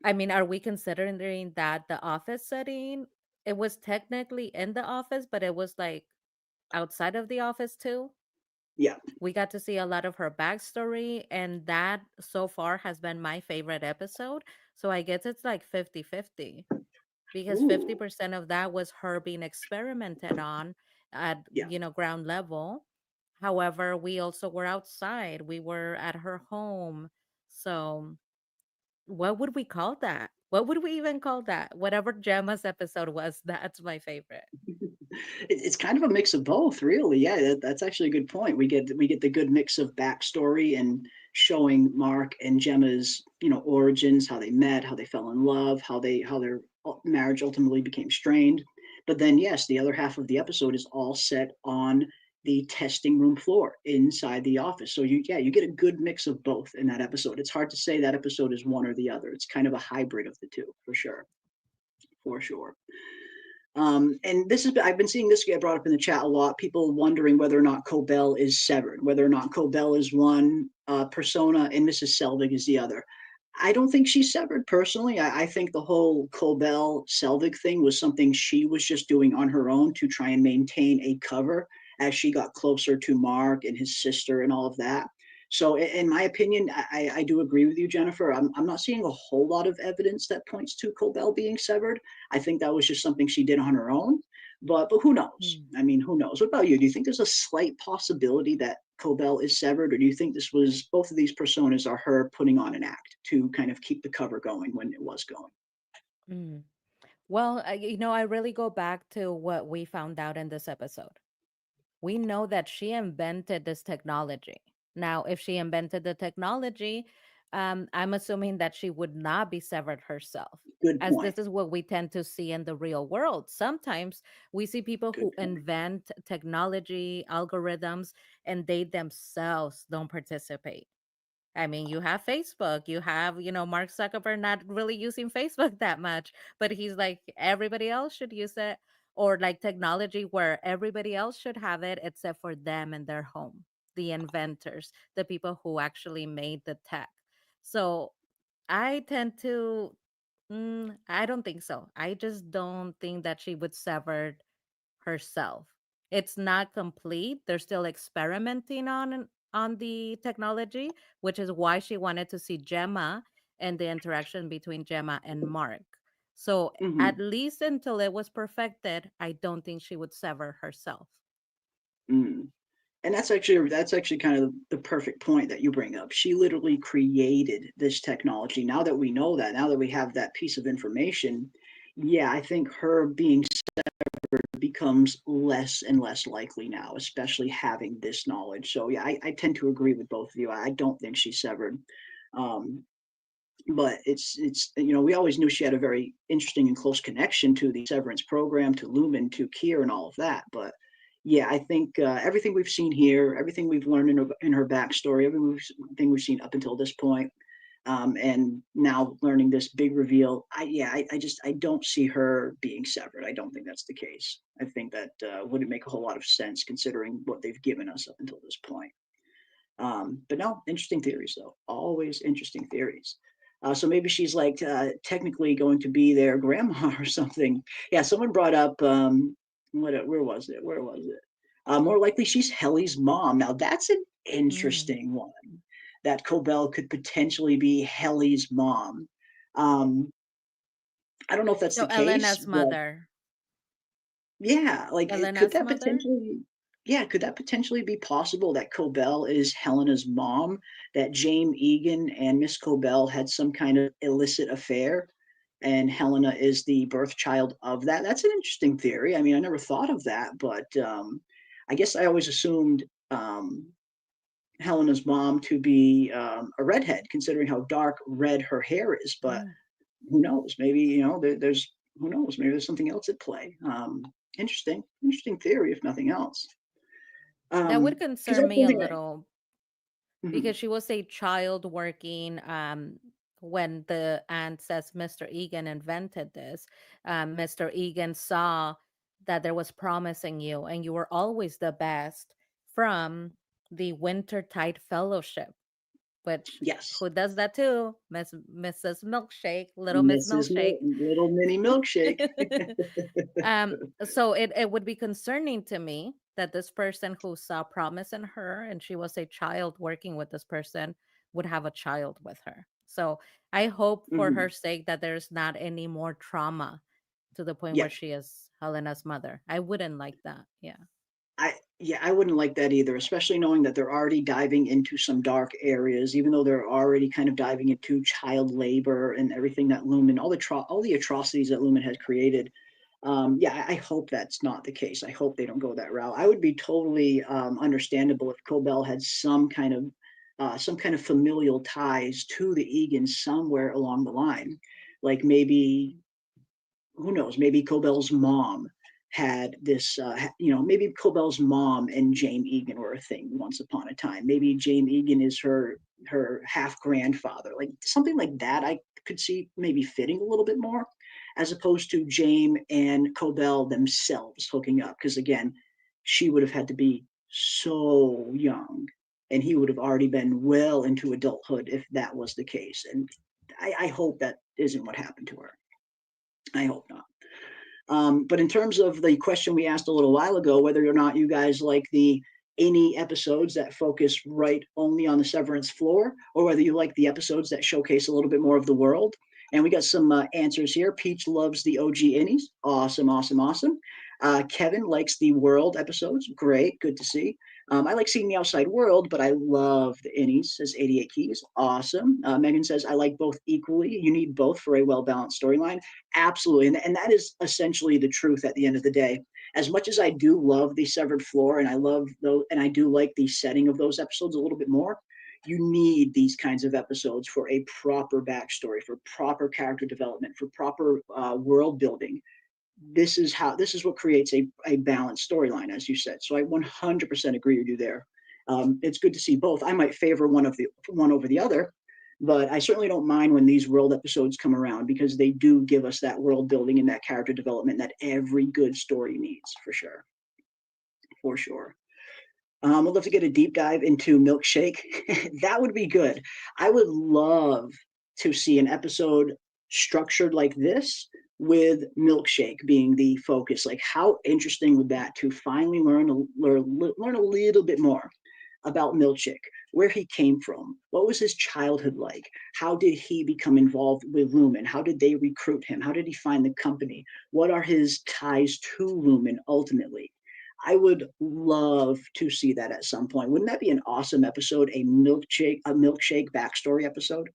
I mean, are we considering that the office setting? It was technically in the office, but it was like outside of the office too. Yeah. We got to see a lot of her backstory, and that so far has been my favorite episode. So I guess it's like 50-50 because 50% of that was her being experimented on at ground level. However, we also were outside. We were at her home. So what would we call that? What would we even call that? Whatever Gemma's episode was, that's my favorite. It's kind of a mix of both, really. Yeah, that's actually a good point. We get the good mix of backstory and showing Mark and Gemma's origins, how they met, how they fell in love, how their marriage ultimately became strained. But then yes, the other half of the episode is all set on the testing room floor inside the office. So you get a good mix of both in that episode. It's hard to say that episode is one or the other. It's kind of a hybrid of the two, for sure. And I've been seeing this get brought up in the chat a lot. People wondering whether or not Cobel is severed, whether or not Cobel is one persona and Mrs. Selvig is the other. I don't think she's severed personally. I think the whole Cobel Selvig thing was something she was just doing on her own to try and maintain a cover as she got closer to Mark and his sister and all of that. So in my opinion, I do agree with you, Jennifer. I'm not seeing a whole lot of evidence that points to Cobel being severed. I think that was just something she did on her own. But who knows? I mean, who knows? What about you? Do you think there's a slight possibility that Cobel is severed, or do you think this was both of these personas are her putting on an act to kind of keep the cover going when it was going? Well, I really go back to what we found out in this episode. We know that she invented this technology. Now, if she invented the technology, I'm assuming that she would not be severed herself. Good as point. This is what we tend to see in the real world. Sometimes we see people who invent technology, algorithms, and they themselves don't participate. I mean, you have Facebook, you have, Mark Zuckerberg not really using Facebook that much, but he's like, everybody else should use it. Or like technology where everybody else should have it except for them and their home, the inventors, the people who actually made the tech. So I tend to, I don't think so. I just don't think that she would sever herself. It's not complete. They're still experimenting on the technology, which is why she wanted to see Gemma and the interaction between Gemma and Mark. So at least until it was perfected, I don't think she would sever herself. And that's actually kind of the perfect point that you bring up. She literally created this technology. Now that we know that, now that we have that piece of information, yeah, I think her being severed becomes less and less likely now, especially having this knowledge. So yeah, I tend to agree with both of you. I don't think she's severed. Um, but it's we always knew she had a very interesting and close connection to the Severance program, to Lumon, to Kier, and all of that. But yeah, I think everything we've seen here, everything we've learned in her backstory, everything we've seen up until this point, and now learning this big reveal, I don't see her being severed. I don't think that's the case. I think that wouldn't make a whole lot of sense considering what they've given us up until this point. But no, interesting theories though. Always interesting theories. So maybe she's like technically going to be their grandma or something. Yeah, someone brought up where was it? Where was it? More likely she's Helly's mom. Now that's an interesting one. That Cobel could potentially be Helly's mom. I don't know if that's So the case, Elena's but mother. yeah, like could Elena's that mother? potentially yeah, could that potentially be possible that Cobel is Helena's mom, that James Eagan and Miss Cobel had some kind of illicit affair and Helena is the birth child of that? That's an interesting theory. I mean, I never thought of that, but I guess I always assumed Helena's mom to be a redhead, considering how dark red her hair is. But who knows? Maybe there's who knows? Maybe there's something else at play. Interesting theory, if nothing else. That would Because concern that's me a something little Mhm. because she was a child working when the aunt says Mr. Eagan invented this. Mr. Eagan saw that there was promise in you and you were always the best from the Wintertide Fellowship, which Yes, who does that too? Mrs. Milkshake, little Miss Mrs. Milkshake. Little Mini Milkshake. So it would be concerning to me that this person who saw promise in her and she was a child working with this person would have a child with her. So I hope for her Mhm. sake that there's not any more trauma to the point Yeah, where she is Helena's mother. I wouldn't like that. Yeah. I wouldn't like that either, especially knowing that they're already diving into some dark areas, even though they're already kind of diving into child labor and everything that Lumon, all the atrocities that Lumon has created. Yeah, I hope that's not the case. I hope they don't go that route. I would be totally understandable if Cobel had some kind of familial ties to the Eagans somewhere along the line, like maybe who knows, maybe Cobel's mom had this, maybe Cobel's mom and James Eagan were a thing once upon a time. Maybe James Eagan is her half grandfather, like something like that. I could see maybe fitting a little bit more, as opposed to James and Cobel themselves hooking up. Because again, she would have had to be so young, and he would have already been well into adulthood if that was the case. And I hope that isn't what happened to her. I hope not. But in terms of the question we asked a little while ago, whether or not you guys like the any episodes that focus right only on the Severance floor, or whether you like the episodes that showcase a little bit more of the world. And we got some answers here. Peach loves the OG Innies. Awesome, awesome, awesome. Kevin likes the world episodes. Great, good to see. I like seeing the outside world, but I love the Innies, says 88 Keys. Awesome. Megan says, I like both equally. You need both for a well balanced storyline. Absolutely. And that is essentially the truth at the end of the day. As much as I do love the severed floor and I love those, and I do like the setting of those episodes a little bit more, you need these kinds of episodes for a proper backstory, for proper character development, for proper world building. This is what creates a balanced storyline, as you said. So I 100% agree with you there. It's good to see both. I might favor one over the other, but I certainly don't mind when these world episodes come around because they do give us that world building and that character development that every good story needs, for sure. For sure. I'd love to get a deep dive into Milkshake. That would be good. I would love to see an episode structured like this with Milkshake being the focus. Like, how interesting would that to finally learn a little bit more about Milkshake, where he came from, what was his childhood like, how did he become involved with Lumon, how did they recruit him, how did he find the company, what are his ties to Lumon ultimately. I would love to see that at some point. Wouldn't that be an awesome episode? A milkshake backstory episode.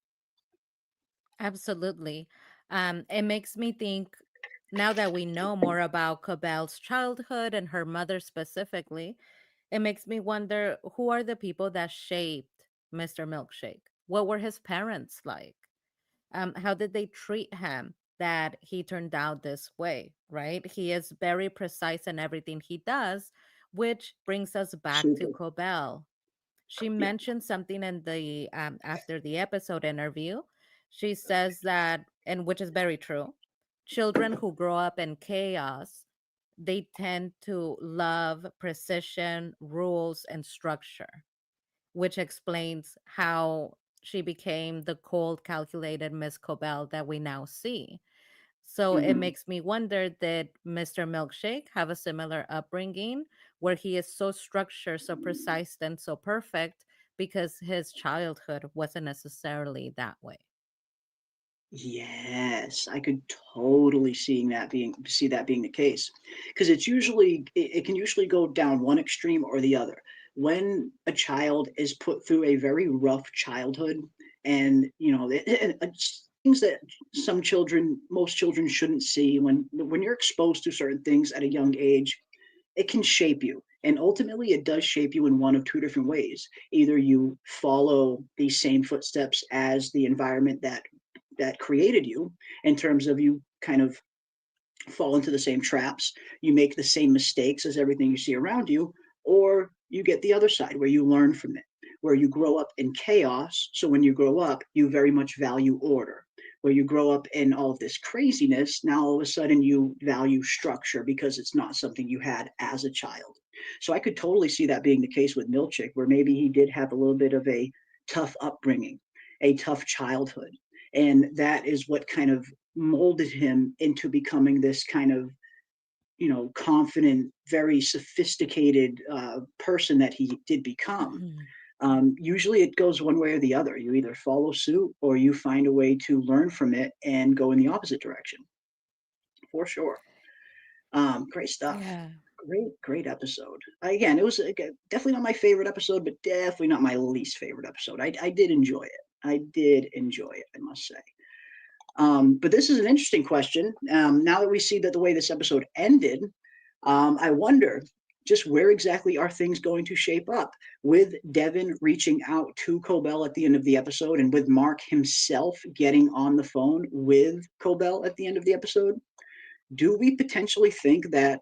Absolutely. It makes me think now that we know more about Cobel's childhood and her mother specifically, it makes me wonder, who are the people that shaped Mr. Milkshake? What were his parents like? How did they treat him that he turned out this way, right? He is very precise in everything he does, which brings us back to Super. Cobel. She Yeah. mentioned something in the after the episode interview. She says that, and which is very true, children who grow up in chaos, they tend to love precision, rules, and structure, which explains how she became the cold, calculated Miss Cobell that we now see. So it Mhm. makes me wonder, did Mr. Milkshake have a similar upbringing where he is so structured, so precise, and so perfect because his childhood wasn't necessarily that way? Yes, I could totally see that being the case, because it can usually go down one extreme or the other. When a child is put through a very rough childhood, and things that most children shouldn't see, when you're exposed to certain things at a young age, it can shape you. And ultimately, it does shape you in one of two different ways. Either you follow these same footsteps as the environment that created you, in terms of you kind of fall into the same traps, you make the same mistakes as everything you see around you, or you get the other side where you learn from it, where you grow up in chaos. So when you grow up, you very much value order. Where you grow up in all of this craziness, now all of a sudden you value structure because it's not something you had as a child. So I could totally see that being the case with Milchick, where maybe he did have a little bit of a tough upbringing, a tough childhood. And that is what kind of molded him into becoming this kind of, confident, very sophisticated person that he did become. Mhm. Usually it goes one way or the other. You either follow suit or you find a way to learn from it and go in the opposite direction, for sure. Great stuff. Yeah. Great episode. Again, it was definitely not my favorite episode, but definitely not my least favorite episode. I did enjoy it. I did enjoy it, I must say. But this is an interesting question. Now that we see that the way this episode ended, I wonder just where exactly are things going to shape up, with Devon reaching out to Cobel at the end of the episode, and with Mark himself getting on the phone with Cobel at the end of the episode. Do we potentially think that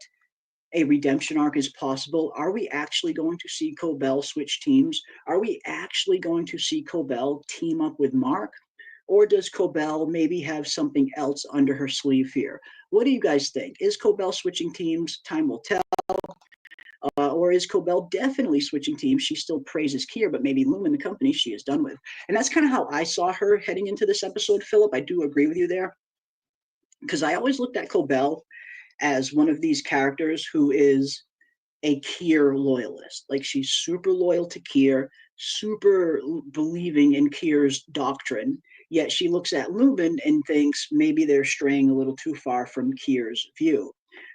a redemption arc is possible? Are we actually going to see Cobel switch teams? Are we actually going to see Cobel team up with Mark? Or does Cobel maybe have something else under her sleeve here? What do you guys think? Is Cobel switching teams? Time will tell. Or is Cobel definitely switching teams? She still praises Kier, but maybe Lumon, the company, she is done with. And that's kind of how I saw her heading into this episode, Philip. I do agree with you there, because I always looked at Cobel as one of these characters who is a Kier loyalist. Like, she's super loyal to Kier, super believing in Kier's doctrine, yet she looks at Lubin and thinks maybe they're straying a little too far from Kier's view.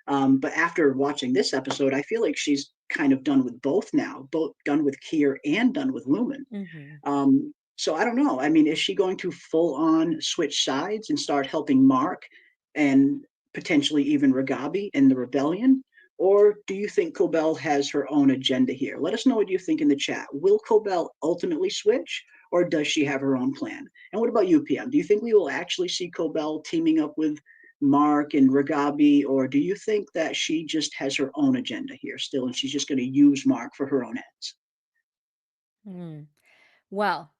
But after watching this episode, I feel like she's kind of done with both now, both done with Kier and done with Lumen. Mhm. So I don't know. I mean, is she going to full on switch sides and start helping Mark and potentially even Ragabi in the rebellion? Or do you think Cobel has her own agenda here? Let us know what you think in the chat. Will Cobel ultimately switch, or does she have her own plan? And what about you, PM? Do you think we will actually see Cobel teaming up with Mark and Ragabi, or do you think that she just has her own agenda here still, and she's just going to use Mark for her own ends? Mm. Well,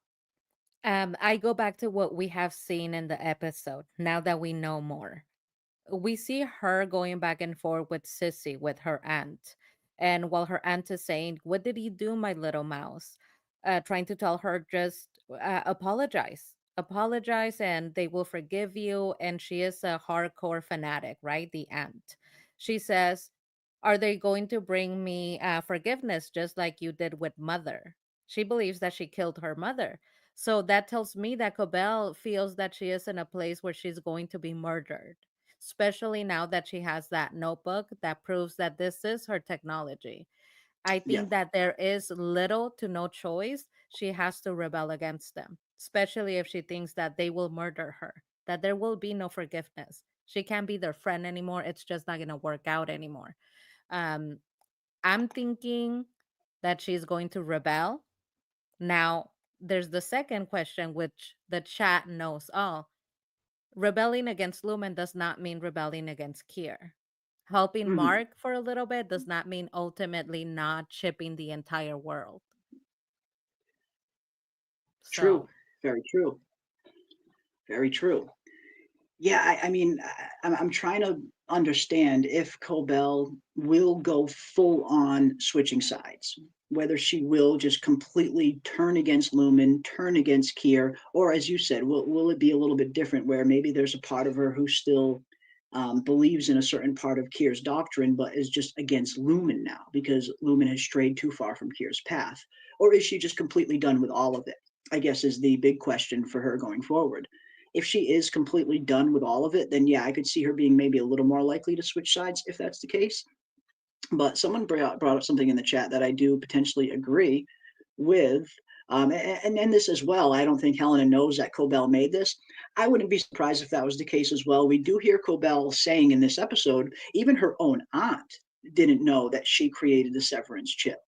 I go back to what we have seen in the episode now that we know more. We see her going back and forth with Sissy, with her aunt. And while her aunt is saying, "What did you do, my little mouse?" Trying to tell her, just apologize. Apologize and they will forgive you. And she is a hardcore fanatic, right? The aunt. She says, "Are they going to bring me forgiveness just like you did with mother?" She believes that she killed her mother. So that tells me that Cobel feels that she is in a place where she's going to be murdered, especially now that she has that notebook that proves that this is her technology. I Yeah. think that there is little to no choice. She has to rebel against them, especially if she thinks that they will murder her, that there will be no forgiveness. She can't be their friend anymore. It's just not going to work out anymore. Um, I'm thinking that she's going to rebel. Now, there's the second question, which the chat knows all. Rebelling against Lumen does not mean rebelling against Kier. Helping Mark for a little bit does not mean ultimately not chipping the entire world. True. Very true. Very true. Yeah, I mean, I'm trying to understand if Cobel will go full on switching sides, whether she will just completely turn against Lumen, turn against Kier, or as you said, will it be a little bit different where maybe there's a part of her who still believes in a certain part of Kier's doctrine, but is just against Lumen now because Lumen has strayed too far from Kier's path? Or is she just completely done with all of it? I guess is the big question for her going forward. If she is completely done with all of it, then yeah, I could see her being maybe a little more likely to switch sides if that's the case. But someone brought up something in the chat that I do potentially agree with. And this as well, I don't think Helena knows that Cobel made this. I wouldn't be surprised if that was the case as well. We do hear Cobel saying in this episode, even her own aunt didn't know that she created the Severance chip.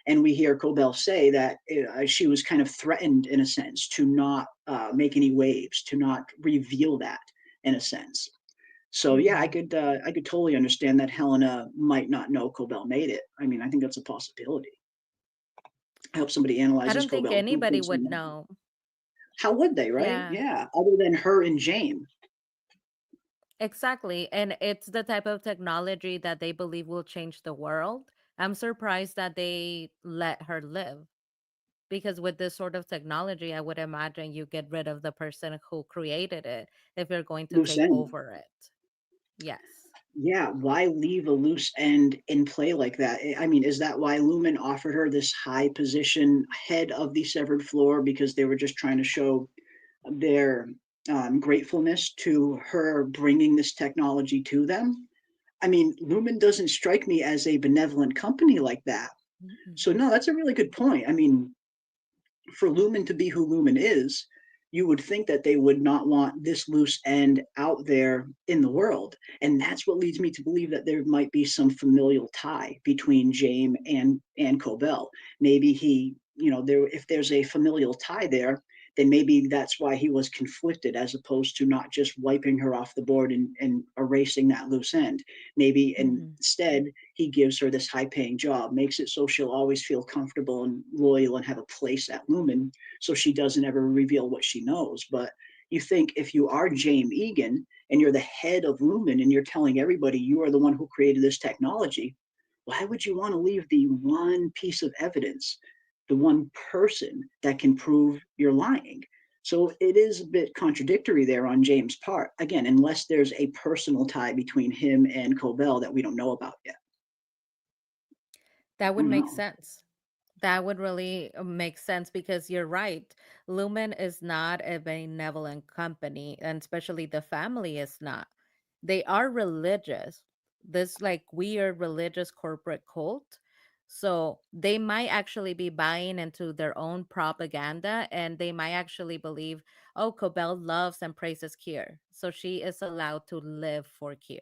And we hear Cobel say that she was kind of threatened in a sense to not make any waves, to not reveal that in a sense. So yeah, I could totally understand that Helena might not know Cobel made it. I mean, I think that's a possibility. I hope somebody analyzes I don't think Cobel. anybody would know. How would they, right? Yeah, other than her and James. Exactly. And it's the type of technology that they believe will change the world. I'm surprised that they let her live. Because with this sort of technology, I would imagine you get rid of the person who created it if you're going to Loose take end. over it. Yes. Yeah, why leave a loose end in play like that? I mean, is that why Lumen offered her this high position head of the severed floor because they were just trying to show their gratefulness to her bringing this technology to them? I mean, Lumen doesn't strike me as a benevolent company like that. So no, that's a really good point. I mean, for Lumen to be who Lumen is, you would think that they would not want this loose end out there in the world. And that's what leads me to believe that there might be some familial tie between James and Cobel. Maybe he, if there's a familial tie there, then maybe that's why he was conflicted as opposed to not just wiping her off the board and erasing that loose end. Maybe instead he gives her this high-paying job, makes it so she'll always feel comfortable and loyal and have a place at Lumen, so she doesn't ever reveal what she knows. But you think if you are James Eagan and you're the head of Lumen and you're telling everybody you are the one who created this technology, why would you want to leave the one piece of evidence, the one person that can prove you're lying? So it is a bit contradictory there on James' part. Again, unless there's a personal tie between him and Cobel that we don't know about yet. That would make sense. That would really make sense because you're right. Lumen is not a benevolent company, and especially the family is not. They are religious, this like weird religious corporate cult. So they might actually be buying into their own propaganda and they might actually believe, oh, Cobel loves and praises Kier. So she is allowed to live for Kier.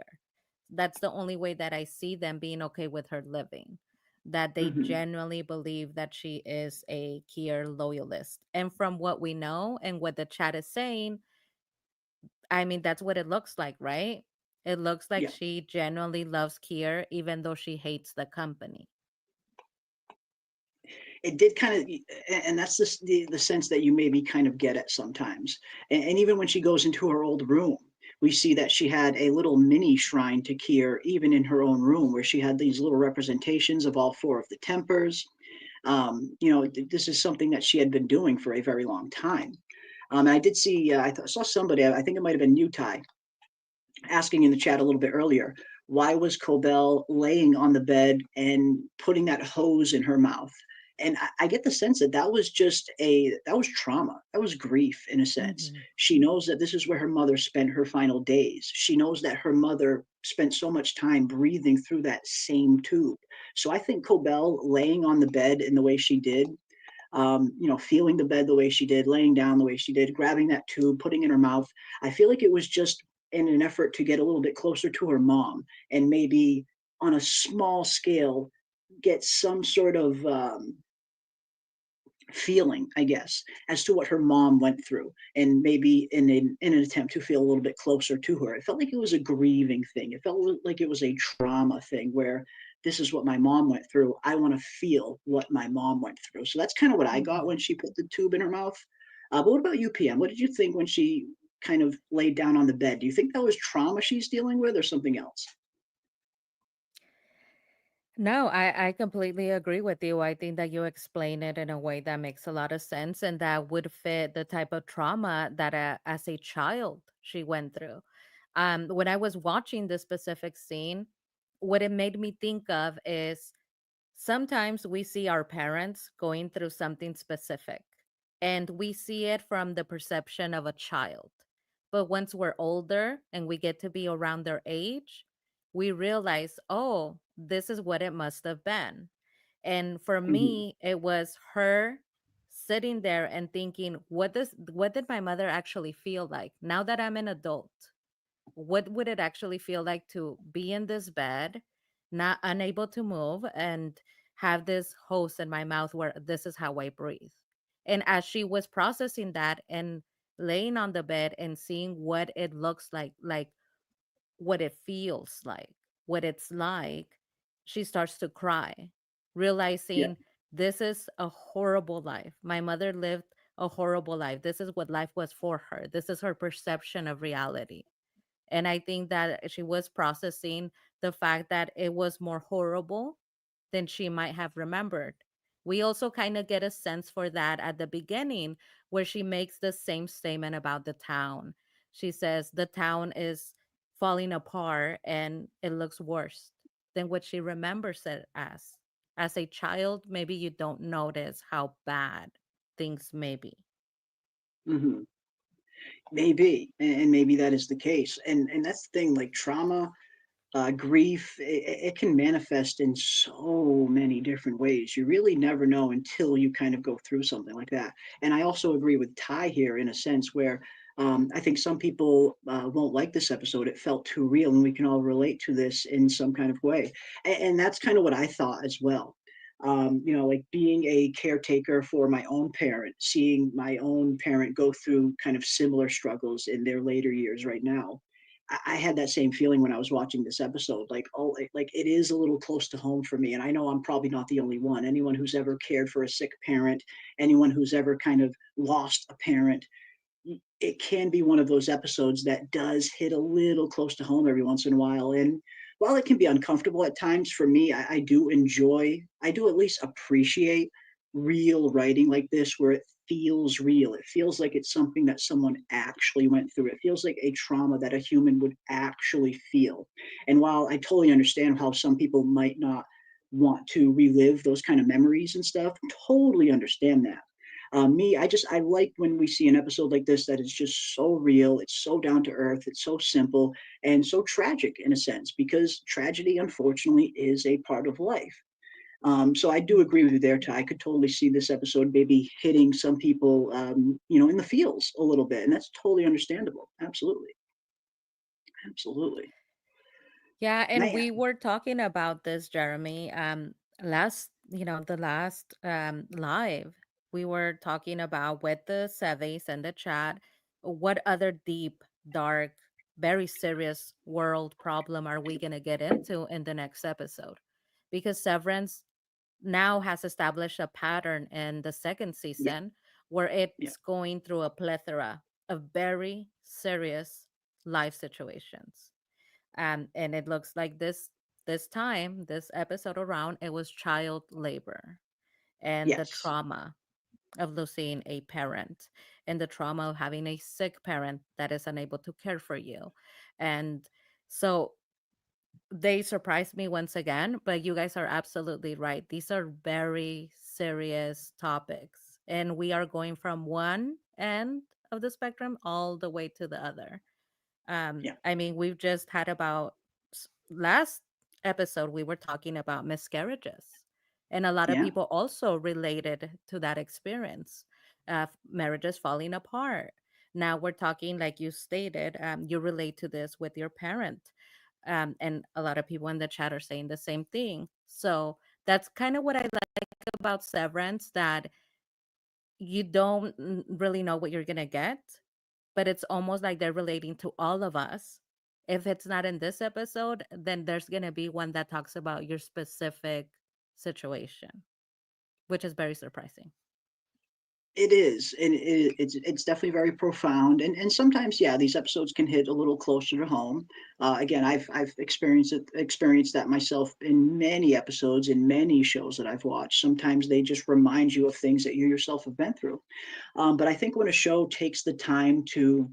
That's the only way that I see them being okay with her living, that they genuinely believe that she is a Kier loyalist. And from what we know and what the chat is saying, I mean, that's what it looks like, right? It looks like she genuinely loves Kier, even though she hates the company. It did kind of, and that's the sense that you maybe kind of get at sometimes. And even when she goes into her old room, we see that she had a little mini shrine to Kier, even in her own room, where she had these little representations of all four of the Tempers. This is something that she had been doing for a very long time. I did see, I saw somebody, I think it might have been Utai, asking in the chat a little bit earlier, why was Cobel laying on the bed and putting that hose in her mouth? And I get the sense that that was trauma. That was grief in a sense. She knows that this is where her mother spent her final days. She knows that her mother spent so much time breathing through that same tube. So I think Cobel laying on the bed in the way she did, feeling the bed the way she did, laying down the way she did, grabbing that tube, putting it in her mouth, I feel like it was just in an effort to get a little bit closer to her mom, and maybe on a small scale get some sort of feeling, I guess, as to what her mom went through, and maybe in an attempt to feel a little bit closer to her. It felt like it was a grieving thing. It felt like it was a trauma thing where this is what my mom went through. I want to feel what my mom went through. So that's kind of what I got when she put the tube in her mouth. But what about you, PM? What did you think when she kind of laid down on the bed? Do you think that was trauma she's dealing with or something else? No, I completely agree with you. I think that you explain it in a way that makes a lot of sense and that would fit the type of trauma that as a child she went through. When I was watching this specific scene, what it made me think of is sometimes we see our parents going through something specific and we see it from the perception of a child. But once we're older and we get to be around their age, we realize, oh, this is what it must have been. And for Mhm. me, it was her sitting there and thinking, what did my mother actually feel like now that I'm an adult? What would it actually feel like to be in this bed, not unable to move, and have this hose in my mouth where this is how I breathe? And as she was processing that and laying on the bed and seeing what it looks like what it feels like, what it's like, she starts to cry, Yeah. realizing this is a horrible life. My mother lived a horrible life. This is what life was for her. This is her perception of reality. And I think that she was processing the fact that it was more horrible than she might have remembered. We also kind of get a sense for that at the beginning, where she makes the same statement about the town. She says the town is falling apart and it looks worse than what she remembers it as. As a child, maybe you don't notice how bad things may be. Mhm. Maybe, and maybe that is the case. And that's the thing, like trauma, grief, it can manifest in so many different ways. You really never know until you kind of go through something like that. And I also agree with Ty here in a sense where I think some people won't like this episode. It felt too real, and we can all relate to this in some kind of way. And that's kind of what I thought as well. Like being a caretaker for my own parent, seeing my own parent go through kind of similar struggles in their later years right now. I had that same feeling when I was watching this episode. Like, oh, like it is a little close to home for me, and I know I'm probably not the only one. Anyone who's ever cared for a sick parent, anyone who's ever kind of lost a parent, it can be one of those episodes that does hit a little close to home every once in a while. And while it can be uncomfortable at times for me, I do enjoy, I do at least appreciate real writing like this where it feels real. It feels like it's something that someone actually went through. It feels like a trauma that a human would actually feel. And while I totally understand how some people might not want to relive those kind of memories and stuff, totally understand that. Me, I like when we see an episode like this that is just so real, it's so down to earth, it's so simple, and so tragic in a sense, because tragedy, unfortunately, is a part of life. So I do agree with you there, Ty. I could totally see this episode maybe hitting some people, in the feels a little bit, and that's totally understandable. Absolutely, absolutely. Yeah, and Man, we were talking about this, Jeremy. Last, the last live, we were talking about with the Seves and the chat, what other deep, dark, very serious world problem are we gonna get into in the next episode? Because Severance now has established a pattern in the second yeah, season where yeah, it's going through a plethora of very serious life situations, and it looks like this time, this episode around, it was child labor and the yes, trauma of losing a parent and the trauma of having a sick parent that is unable to care for you. And so they surprised me once again, but you guys are absolutely right. These are very serious topics, and we are going from one end of the spectrum all the way to the other. yeah, I mean, we've just had about last episode, we were talking about miscarriages, and a lot of yeah, people also related to that experience of marriages falling apart. Now we're talking, like you stated, you relate to this with your parent. And a lot of people in the chat are saying the same thing. So that's kind of what I like about Severance, that you don't really know what you're going to get, but it's almost like they're relating to all of us. If it's not in this episode, then there's going to be one that talks about your specific situation, which is very surprising. It is, and it's definitely very profound, and sometimes, yeah, these episodes can hit a little closer to home. Again, I've experienced that myself in many episodes, in many shows that I've watched. Sometimes they just remind you of things that you yourself have been through. But I think when a show takes the time to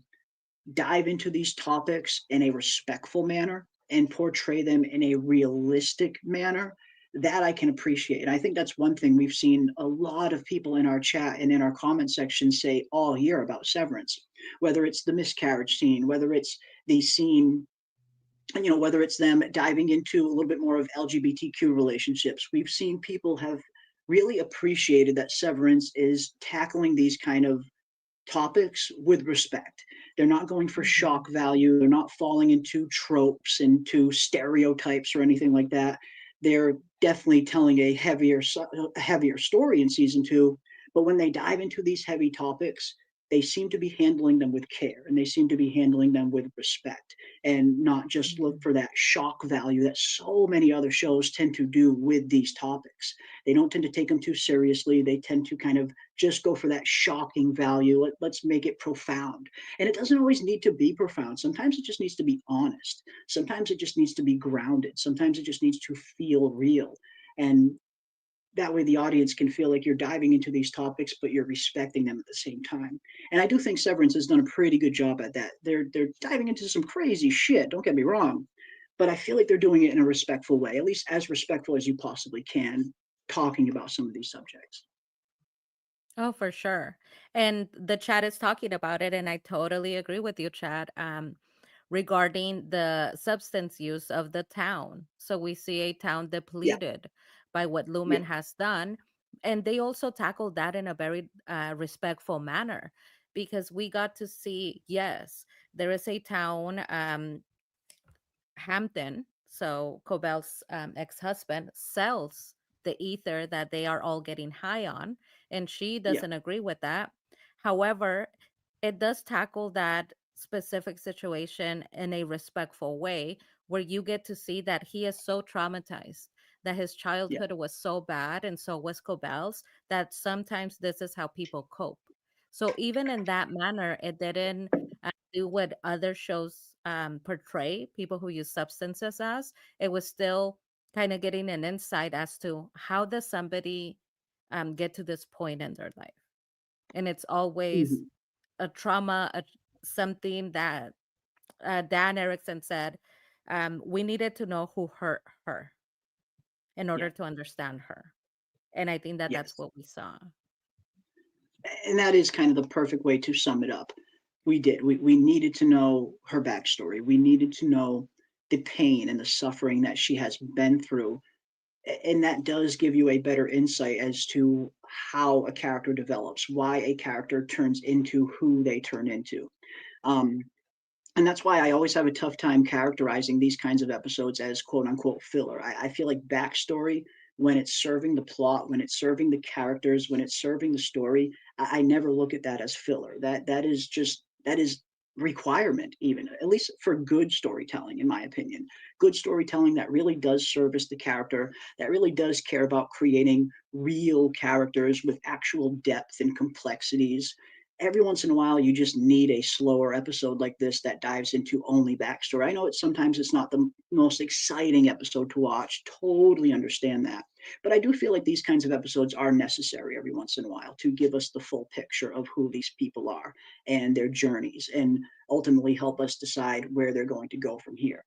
dive into these topics in a respectful manner and portray them in a realistic manner, that I can appreciate. And I think that's one thing we've seen a lot of people in our chat and in our comment section say all year about Severance, whether it's the miscarriage scene, whether it's the scene, whether it's them diving into a little bit more of LGBTQ relationships. We've seen people have really appreciated that Severance is tackling these kind of topics with respect. They're not going for shock value. They're not falling into tropes, into stereotypes or anything like that. They're definitely telling a heavier story in season 2. But when they dive into these heavy topics, they seem to be handling them with care, and they seem to be handling them with respect, and not just look for that shock value that so many other shows tend to do with these topics. They don't tend to take them too seriously. They tend to kind of just go for that shocking value. Let's make it profound. And it doesn't always need to be profound. Sometimes it just needs to be honest. Sometimes it just needs to be grounded. Sometimes it just needs to feel real. And that way the audience can feel like you're diving into these topics, but you're respecting them at the same time. And I do think Severance has done a pretty good job at that. They're diving into some crazy shit, don't get me wrong, but I feel like they're doing it in a respectful way, at least as respectful as you possibly can, talking about some of these subjects. Oh, for sure. And the chat is talking about it, and I totally agree with you, Chad, regarding the substance use of the town. So we see a town depleted by what Lumon has done. And they also tackled that in a very respectful manner, because we got to see, yes, there is a town, Hampton. So Cobel's ex-husband sells the ether that they are all getting high on, and she doesn't agree with that. However, it does tackle that specific situation in a respectful way, where you get to see that he is so traumatized, that his childhood was so bad, and so was Cobel's, that sometimes this is how people cope. So even in that manner, it didn't do what other shows portray people who use substances as. It was still kind of getting an insight as to how does somebody get to this point in their life. And it's always a trauma, something that Dan Erickson said, we needed to know who hurt her in order to understand her. And I think that that's what we saw. And that is kind of the perfect way to sum it up. We did. We needed to know her backstory. We needed to know the pain and the suffering that she has been through. And that does give you a better insight as to how a character develops, why a character turns into who they turn into. And that's why I always have a tough time characterizing these kinds of episodes as quote unquote filler. I feel like backstory, when it's serving the plot, when it's serving the characters, when it's serving the story, I never look at that as filler. That is requirement, even, at least for good storytelling, in my opinion. Good storytelling that really does service the character, that really does care about creating real characters with actual depth and complexities. Every once in a while, you just need a slower episode like this that dives into only backstory. I know sometimes it's not the most exciting episode to watch. Totally understand that. But I do feel like these kinds of episodes are necessary every once in a while to give us the full picture of who these people are and their journeys, and ultimately help us decide where they're going to go from here.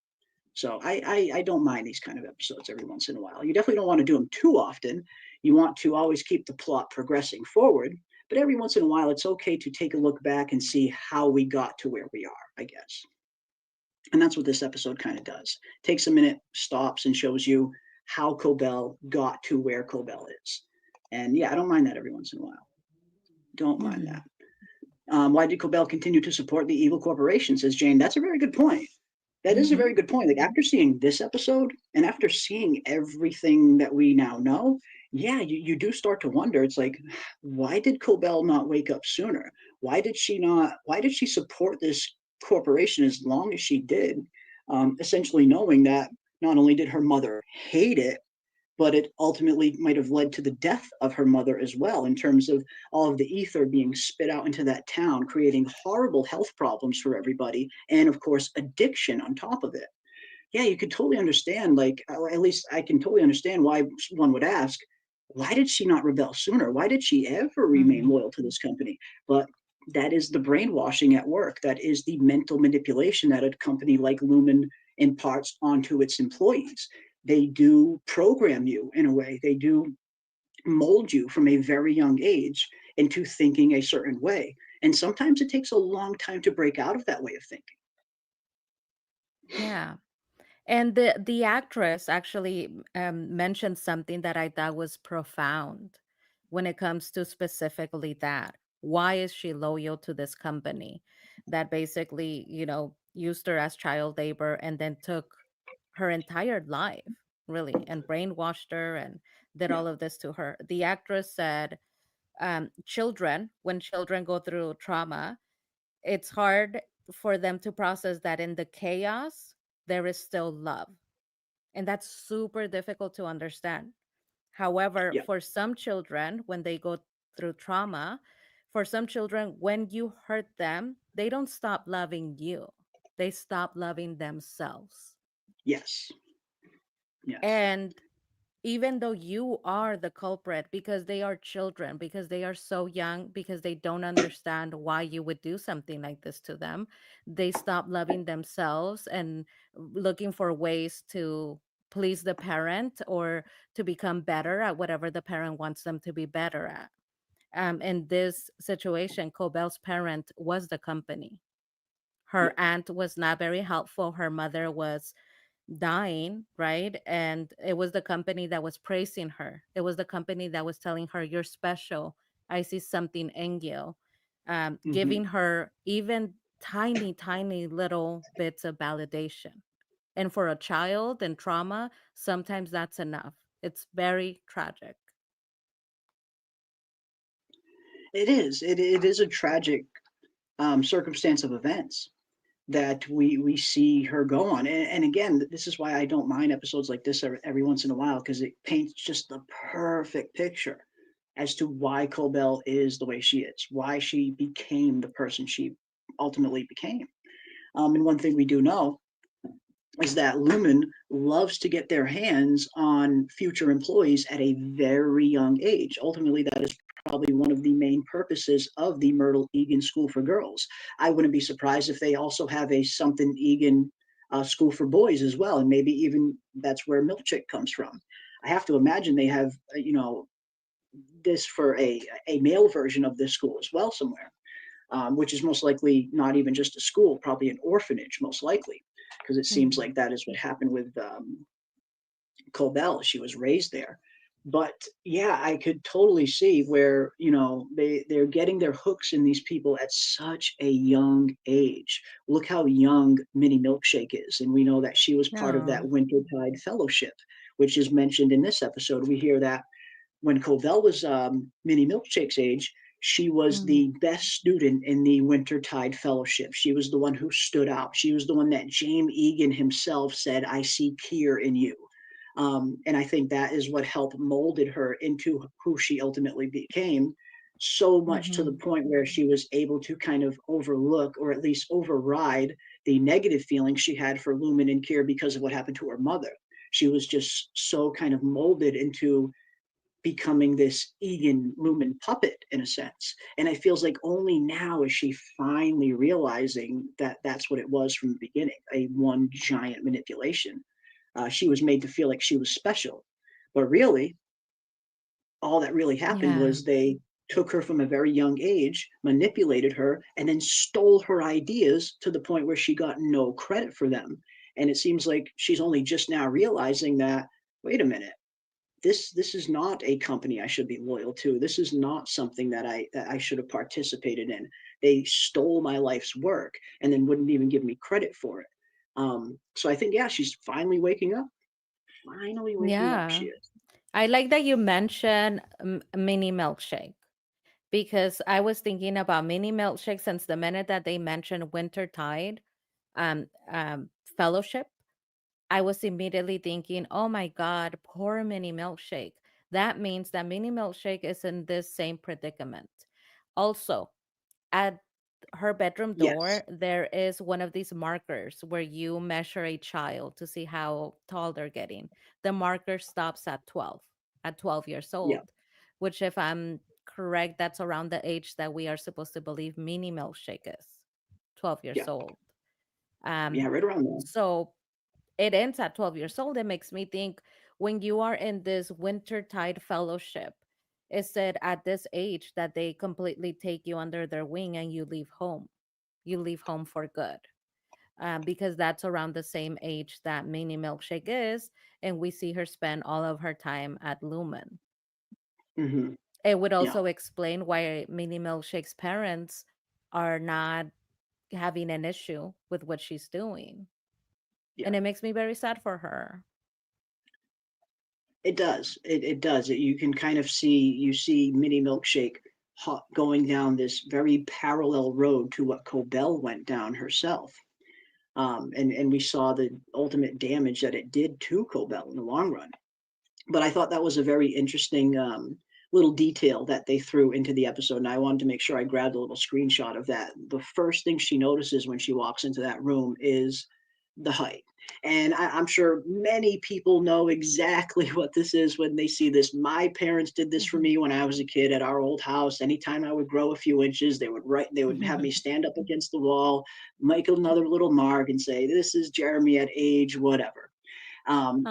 So I don't mind these kind of episodes every once in a while. You definitely don't want to do them too often. You want to always keep the plot progressing forward. But every once in a while, it's okay to take a look back and see how we got to where we are, I guess. And that's what this episode kind of does. Takes a minute, stops, and shows you how Cobel got to where Cobel is. And yeah, I don't mind that every once in a while. Don't mind that. Why did Cobel continue to support the evil corporation, says Jane. That's a very good point. That is a very good point. Like, after seeing this episode and after seeing everything that we now know, yeah, you do start to wonder. It's like, why did Cobel not wake up sooner? Why did she support this corporation as long as she did? Essentially knowing that not only did her mother hate it, but it ultimately might have led to the death of her mother as well, in terms of all of the ether being spit out into that town, creating horrible health problems for everybody, and of course, addiction on top of it. Yeah, you could totally understand, like, or at least I can totally understand why one would ask, why did she not rebel sooner? Why did she ever remain loyal to this company? But that is the brainwashing at work. That is the mental manipulation that a company like Lumon imparts onto its employees. They do program you in a way. They do mold you from a very young age into thinking a certain way. And sometimes it takes a long time to break out of that way of thinking. Yeah. And the actress actually mentioned something that I thought was profound when it comes to specifically that. Why is she loyal to this company that basically, used her as child labor and then took her entire life, really, and brainwashed her and did Yeah. all of this to her? The actress said, when children go through trauma, it's hard for them to process that in the chaos, there is still love, and that's super difficult to understand. However, Yeah. for some children, when they go through trauma, for some children, when you hurt them, they don't stop loving you, they stop loving themselves. Yes. Yes. And even though you are the culprit, because they are children, because they are so young, because they don't understand why you would do something like this to them, they stop loving themselves and looking for ways to please the parent or to become better at whatever the parent wants them to be better at. In this situation, Cobel's parent was the company. Her Yeah. aunt was not very helpful. Her mother was dying, right? And it was the company that was praising her. It was the company that was telling her, "You're special. I see something in you," Hmm. giving her even tiny, tiny little bits of validation. And for a child and trauma, sometimes that's enough. It's very tragic. It is. It is a tragic circumstance of events that we see her go on. And again, this is why I don't mind episodes like this every once in a while, because it paints just the perfect picture as to why Cobel is the way she is, why she became the person she ultimately became. And one thing we do know is that Lumon loves to get their hands on future employees at a very young age. Ultimately, that is probably one of the main purposes of the Myrtle Eagan School for Girls. I wouldn't be surprised if they also have a something Eagan school for boys as well, and maybe even that's where Milkchick comes from. I have to imagine they have, this for a male version of this school as well somewhere, which is most likely not even just a school, probably an orphanage, most likely, because it seems Mhm. like that is what happened with Cobel. She was raised there. But yeah, I could totally see where, they're getting their hooks in these people at such a young age. Look how young Minnie Milkshake is. And we know that she was part of that No. Wintertide Fellowship, which is mentioned in this episode. We hear that when Cobel was Minnie Milkshake's age, she was Mm. the best student in the Wintertide Fellowship. She was the one who stood out. She was the one that James Eagan himself said, "I see Kier in you." And I think that is what helped molded her into who she ultimately became, so much to the Mhm. point where she was able to kind of overlook or at least override the negative feelings she had for Lumon and Kier because of what happened to her mother. She was just so kind of molded into becoming this Eagan Lumon puppet in a sense. And it feels like only now is she finally realizing that that's what it was from the beginning, a one giant manipulation. She was made to feel like she was special. But really, all that really happened Yeah. was they took her from a very young age, manipulated her, and then stole her ideas to the point where she got no credit for them. And it seems like she's only just now realizing that, wait a minute, this is not a company I should be loyal to. This is not something that I should have participated in. they stole my life's work and then wouldn't even give me credit for it. So I think, yeah, she's finally waking up. Finally waking up, she Yeah. is. I like that you mentioned mini milkshake, because I was thinking about mini milkshake since the minute that they mentioned Wintertide um, Fellowship. I was immediately thinking, oh my God, poor Mini Milkshake. That means that Mini Milkshake is in this same predicament. Also, at her bedroom Yes. door, there is one of these markers where you measure a child to see how tall they're getting. The marker stops at 12 years Yeah. old, which, if I'm correct, that's around the age that we are supposed to believe Mini Milkshake is, 12 years Yeah. old. Yeah, right around there. So it ends at 12 years old. It makes me think, when you are in this Wintertide Fellowship, is it at this age that they completely take you under their wing and you leave home? You leave home for good. Because that's around the same age that Mini Milkshake is, and we see her spend all of her time at Lumon. Mm-hmm. It would Yeah. also explain why Mini Milkshake's parents are not having an issue with what she's doing. Yeah. And it makes me very sad for her. It does. It does. You can kind of see Mini Milkshake going down this very parallel road to what Cobel went down herself. And we saw the ultimate damage that it did to Cobel in the long run. But I thought that was a very interesting little detail that they threw into the episode, and I wanted to make sure I grabbed a little screenshot of that. The first thing she notices when she walks into that room is the height. And I'm sure many people know exactly what this is when they see this. My parents did this for me when I was a kid at our old house. Anytime I would grow a few inches, they would have me stand up against the wall, make another little mark, and say, "This is Jeremy at age whatever."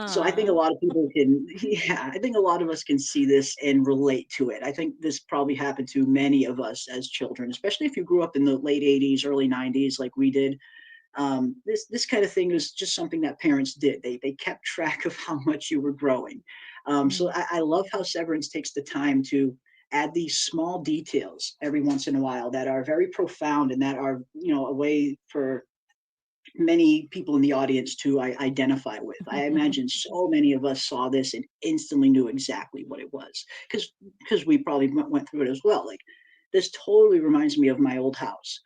So I think a lot of people can, yeah, I think a lot of us can see this and relate to it. I think this probably happened to many of us as children, especially if you grew up in the late 80s, early 90s, like we did. This kind of thing was just something that parents did. They kept track of how much you were growing. So I love how Severance takes the time to add these small details every once in a while that are very profound and that are, a way for many people in the audience to identify with. I imagine so many of us saw this and instantly knew exactly what it was, because we probably went through it as well. Like, this totally reminds me of my old house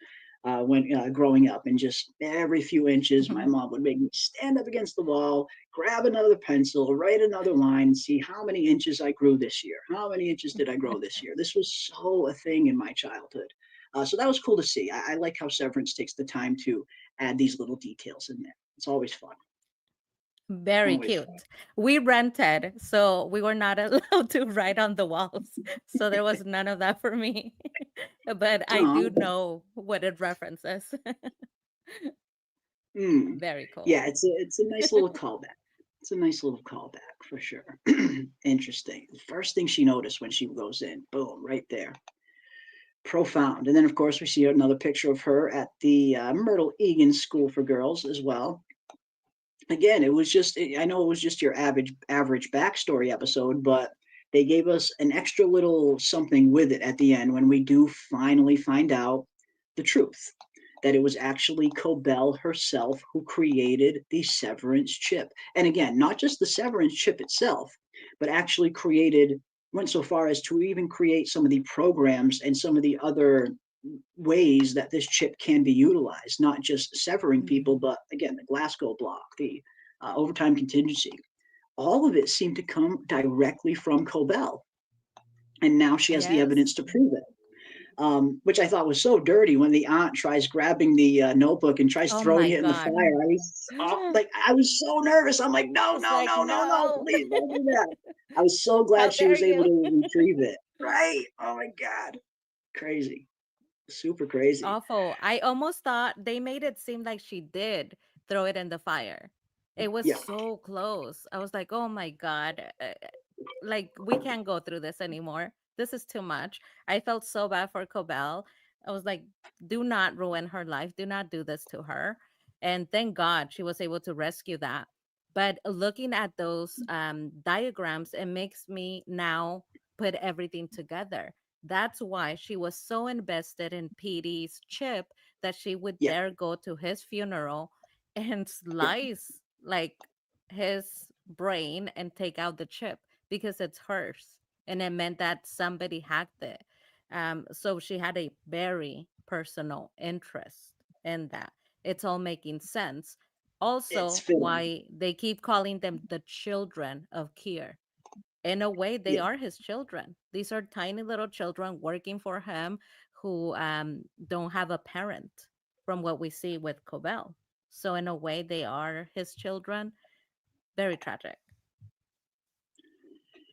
when growing up, and just every few inches, my mom would make me stand up against the wall, grab another pencil, write another line, and see how many inches I grew this year. How many inches did I grow this year? This was so a thing in my childhood. So that was cool to see. I like how Severance takes the time to add these little details in there. It's always fun. Very Always cute. fun. We rented, so we were not allowed to write on the walls. So there was none of that for me. But I do know what it references. Very Yeah, cool. it's a nice little callback. It's a nice little callback for sure. Interesting. The first thing she noticed when she goes in, boom, right there. Profound. And then, of course, we see another picture of her at the Myrtle Eagan School for Girls as well. Again, it was just, I know it was just your average backstory episode, but they gave us an extra little something with it at the end when we do finally find out the truth, that it was actually Cobel herself who created the Severance chip. And again, not just the Severance chip itself, but actually went so far as to even create some of the programs and some of the other ways that this chip can be utilized, not just severing people, but again, the Glasgow block, the overtime contingency. All of it seemed to come directly from Cobel. And now she has the Yes. evidence to prove it. Which I thought was so dirty when the aunt tries grabbing the notebook and tries Oh throwing my it in the God. fire. I was so nervous. I'm like, no, It's no, like, no, no, no, no. please don't do that. I was so glad How she dare was able you? to retrieve it. Right? Oh my God. Crazy. Super crazy. Awful. I almost thought they made it seem like she did throw it in the fire. It was Yeah. so close. I was like, oh my God. Like, we can't go through this anymore. This is too much. I felt so bad for Cobel. I was like, do not ruin her life. Do not do this to her. And thank God she was able to rescue that. But looking at those diagrams, it makes me now put everything together. That's why she was so invested in Petey's chip that she would Yeah. dare go to his funeral and Yep. slice like his brain and take out the chip because it's hers. And it meant that somebody hacked it. So she had a very personal interest in that. It's all making sense. It's Also, fitting. why they keep calling them the children of Kier. In a way, they Yeah. are his children. These are tiny little children working for him who don't have a parent, from what we see with Cobel. So, in a way, they are his children. Very tragic.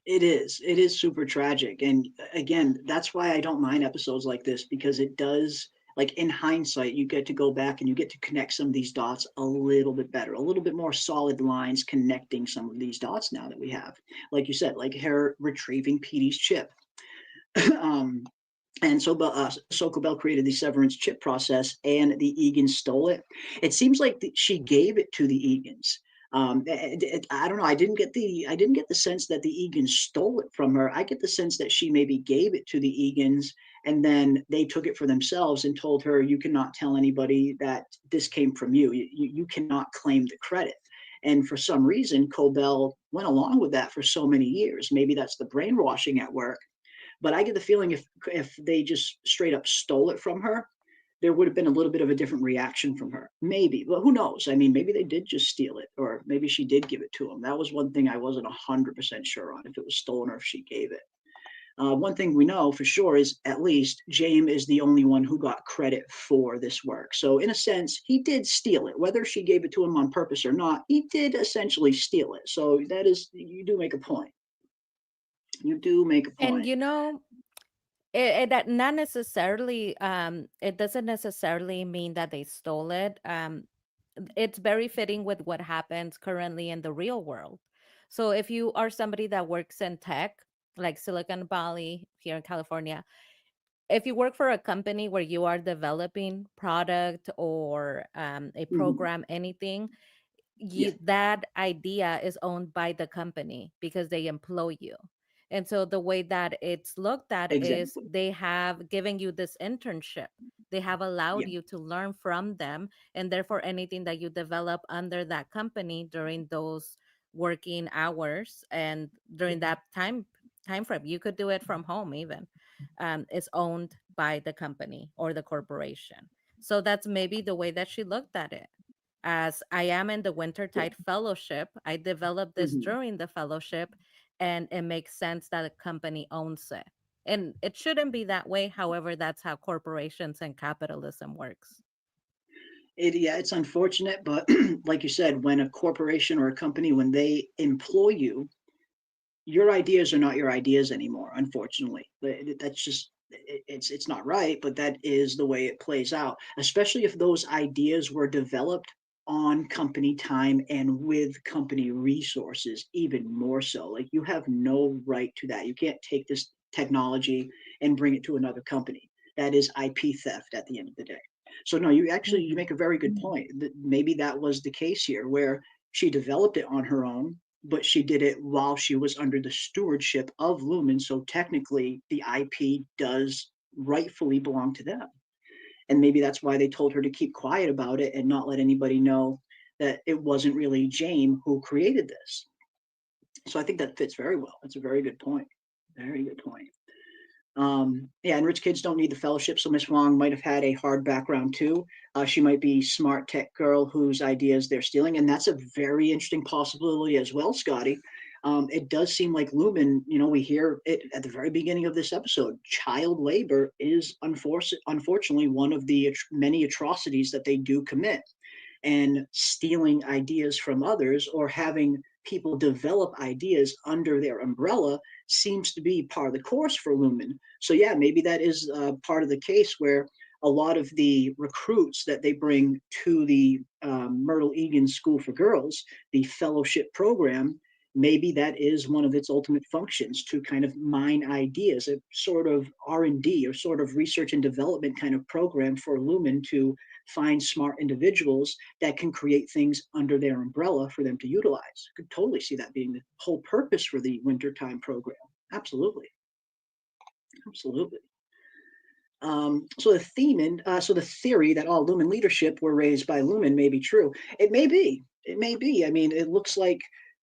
It is. It is super tragic. And again, that's why I don't mind episodes like this, because it does, like in hindsight, you get to go back and you get to connect some of these dots a little bit better, a little bit more solid lines connecting some of these dots now that we have. Like you said, like her retrieving Petey's chip. um, and so Cobel created the Severance chip process, and the Eagans stole it. It seems like she gave it to the Eagans. I don't know. I didn't get the sense that the Eagans stole it from her. I get the sense that she maybe gave it to the Eagans, and then they took it for themselves and told her, "You cannot tell anybody that this came from you. You cannot claim the credit." And for some reason, Cobel went along with that for so many years. Maybe that's the brainwashing at work. But I get the feeling if they just straight up stole it from her, there would have been a little bit of a different reaction from her. Maybe, but who knows? I mean, maybe they did just steal it, or maybe she did give it to him. That was one thing I wasn't 100% sure on, if it was stolen or if she gave it. One thing we know for sure is at least James is the only one who got credit for this work. So in a sense, he did steal it. Whether she gave it to him on purpose or not, he did essentially steal it. So that is, you do make a point. You do make a And point. that not necessarily it doesn't necessarily mean that they stole it. It's very fitting with what happens currently in the real world. So if you are somebody that works in tech, like Silicon Valley here in California, if you work for a company where you are developing product or a Mhm. program, anything, Yeah. that idea is owned by the company because they employ you. And so the way that it's looked at is Exactly. they have given you this internship. They have allowed Yeah. you to learn from them, and therefore anything that you develop under that company during those working hours and during that time frame, you could do it from home even, is owned by the company or the corporation. So that's maybe the way that she looked at it. As I am in the Yeah. Wintertide Fellowship, I developed this Mhm. during the fellowship, and it makes sense that a company owns it. And it shouldn't be that way. However, that's how corporations and capitalism works. Yeah, it's unfortunate, but like you said, when a corporation or a company, when they employ you, your ideas are not your ideas anymore. Unfortunately, that's just it's not right, but that is the way it plays out. Especially if those ideas were developed on company time and with company resources, even more so. Like you have no right to that. You can't take this technology and bring it to another company. That is IP theft at the end of the day. So no, you make a very good point. That maybe that was the case here, where she developed it on her own, but she did it while she was under the stewardship of Lumon. So technically, the IP does rightfully belong to them. And maybe that's why they told her to keep quiet about it and not let anybody know that it wasn't really James who created this. So I think that fits very well. That's a very good point. Very good point. Yeah, and rich kids don't need the fellowship. So Miss Wong might have had a hard background too. She might be smart tech girl whose ideas they're stealing, and that's a very interesting possibility as well, Scotty. It does seem like Lumon, we hear it at the very beginning of this episode. Child labor is unfortunately one of the many atrocities that they do commit, and stealing ideas from others or having people develop ideas under their umbrella seems to be part of the course for Lumon. So yeah, maybe that is part of the case where a lot of the recruits that they bring to the Myrtle Eagan School for Girls, the fellowship program, maybe that is one of its ultimate functions, to kind of mine ideas, a sort of R&D or sort of research and development kind of program for Lumon to find smart individuals that can create things under their umbrella for them to utilize. I could totally see that being the whole purpose for the wintertime program. Absolutely. Absolutely. So the so the theory that all Lumen leadership were raised by Lumen may be true. It may be. It may be. I mean, it looks like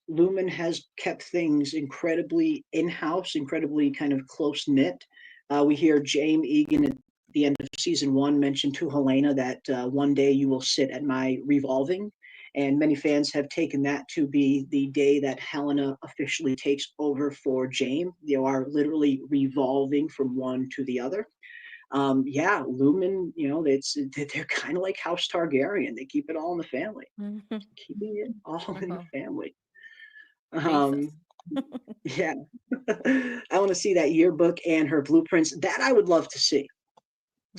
Lumen has kept things incredibly in-house, incredibly kind of close-knit. We hear James Eagan at the end of season 1 mention to Helena that one day you will sit at my revolving. And many fans have taken that to be the day that Helena officially takes over for James. They are literally revolving from one to the other. Yeah, Lumen, they're kind of like House Targaryen. They keep it all in the family, keeping it all in the family. Jesus. Yeah, I want to see that yearbook and her blueprints. That I would love to see.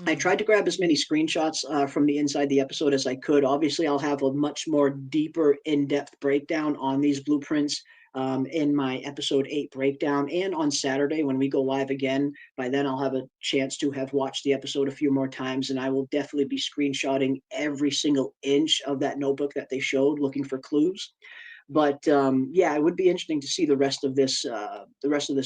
I tried to grab as many screenshots from the inside the episode as I could. Obviously, I'll have a much more deeper, in-depth breakdown on these blueprints in my episode 8 breakdown, and on Saturday when we go live again. By then, I'll have a chance to have watched the episode a few more times, and I will definitely be screenshotting every single inch of that notebook that they showed, looking for clues. But yeah, it would be interesting to see the rest of this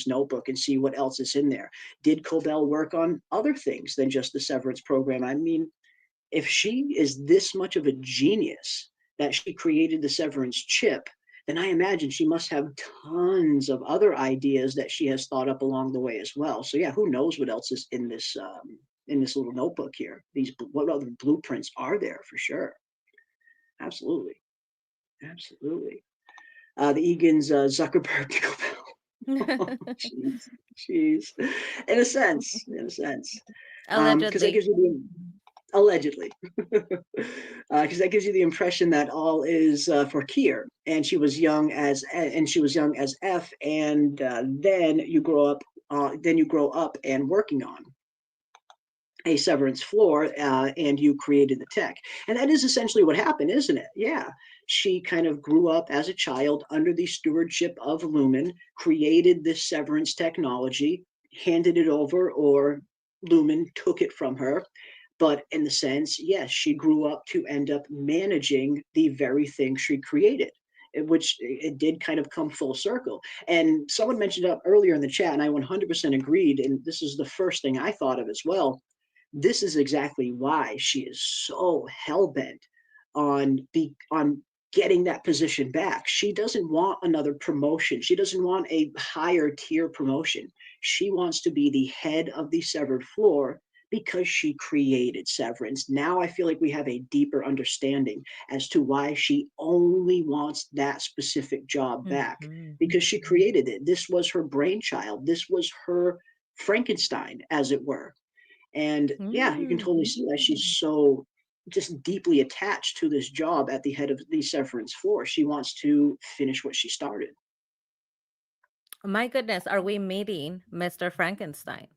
notebook and see what else is in there. Did Cobel work on other things than just the Severance program? I mean, if she is this much of a genius that she created the Severance chip, then I imagine she must have tons of other ideas that she has thought up along the way as well. So yeah, who knows what else is in this little notebook here? What other blueprints are there for sure? Absolutely. Absolutely. The Egan's Zuckerberg to Cobel. Jeez. In a sense. Because that Allegedly. gives you the allegedly, because that gives you the impression that all is for Kier, and she was young as F, and then you grow up and working on a Severance floor, and you created the tech. And that is essentially what happened, isn't it? Yeah. She kind of grew up as a child under the stewardship of Lumen, created this Severance technology, handed it over, or Lumen took it from her. But in the sense, yes, she grew up to end up managing the very thing she created, which it did kind of come full circle. And someone mentioned up earlier in the chat, and I 100% agreed, and this is the first thing I thought of as well. This is exactly why she is so hell-bent on getting that position back. She doesn't want another promotion. She doesn't want a higher tier promotion. She wants to be the head of the severed floor because she created Severance. Now I feel like we have a deeper understanding as to why she only wants that specific job back, because she created it. This was her brainchild. This was her Frankenstein, as it were. And yeah, you can totally see that she's so just deeply attached to this job at the head of the Severance floor. She wants to finish what she started. My goodness, are we meeting Mr. Frankenstein?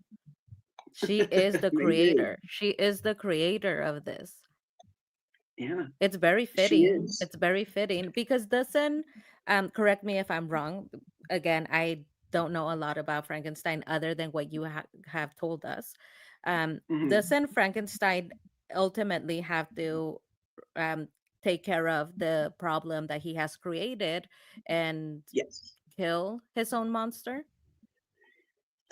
She is the Maybe. creator. She is the creator of this. Yeah. It's very She fitting. is. It's very fitting because doesn't correct me if I'm wrong. Again, I don't know a lot about Frankenstein other than what you have told us. Doesn't Frankenstein ultimately have to um, take care of the problem that he has created and Yes. kill his own monster?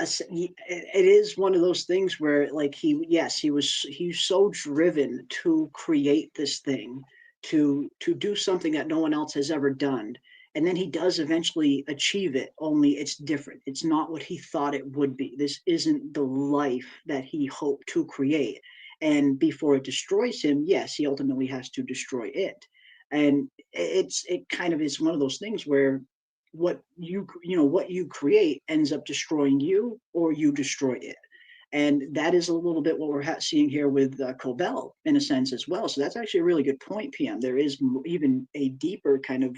It is one of those things where, like, he's so driven to create this thing, to do something that no one else has ever done, and then he does eventually achieve it, only it's different. It's not what he thought it would be. This isn't the life that he hoped to create. And before it destroys him, yes, he ultimately has to destroy it. And it kind of is one of those things where what you create ends up destroying you, or you destroy it. And that is a little bit what we're seeing here with Cobel in a sense as well. So that's actually a really good point, PM. There is even a deeper kind of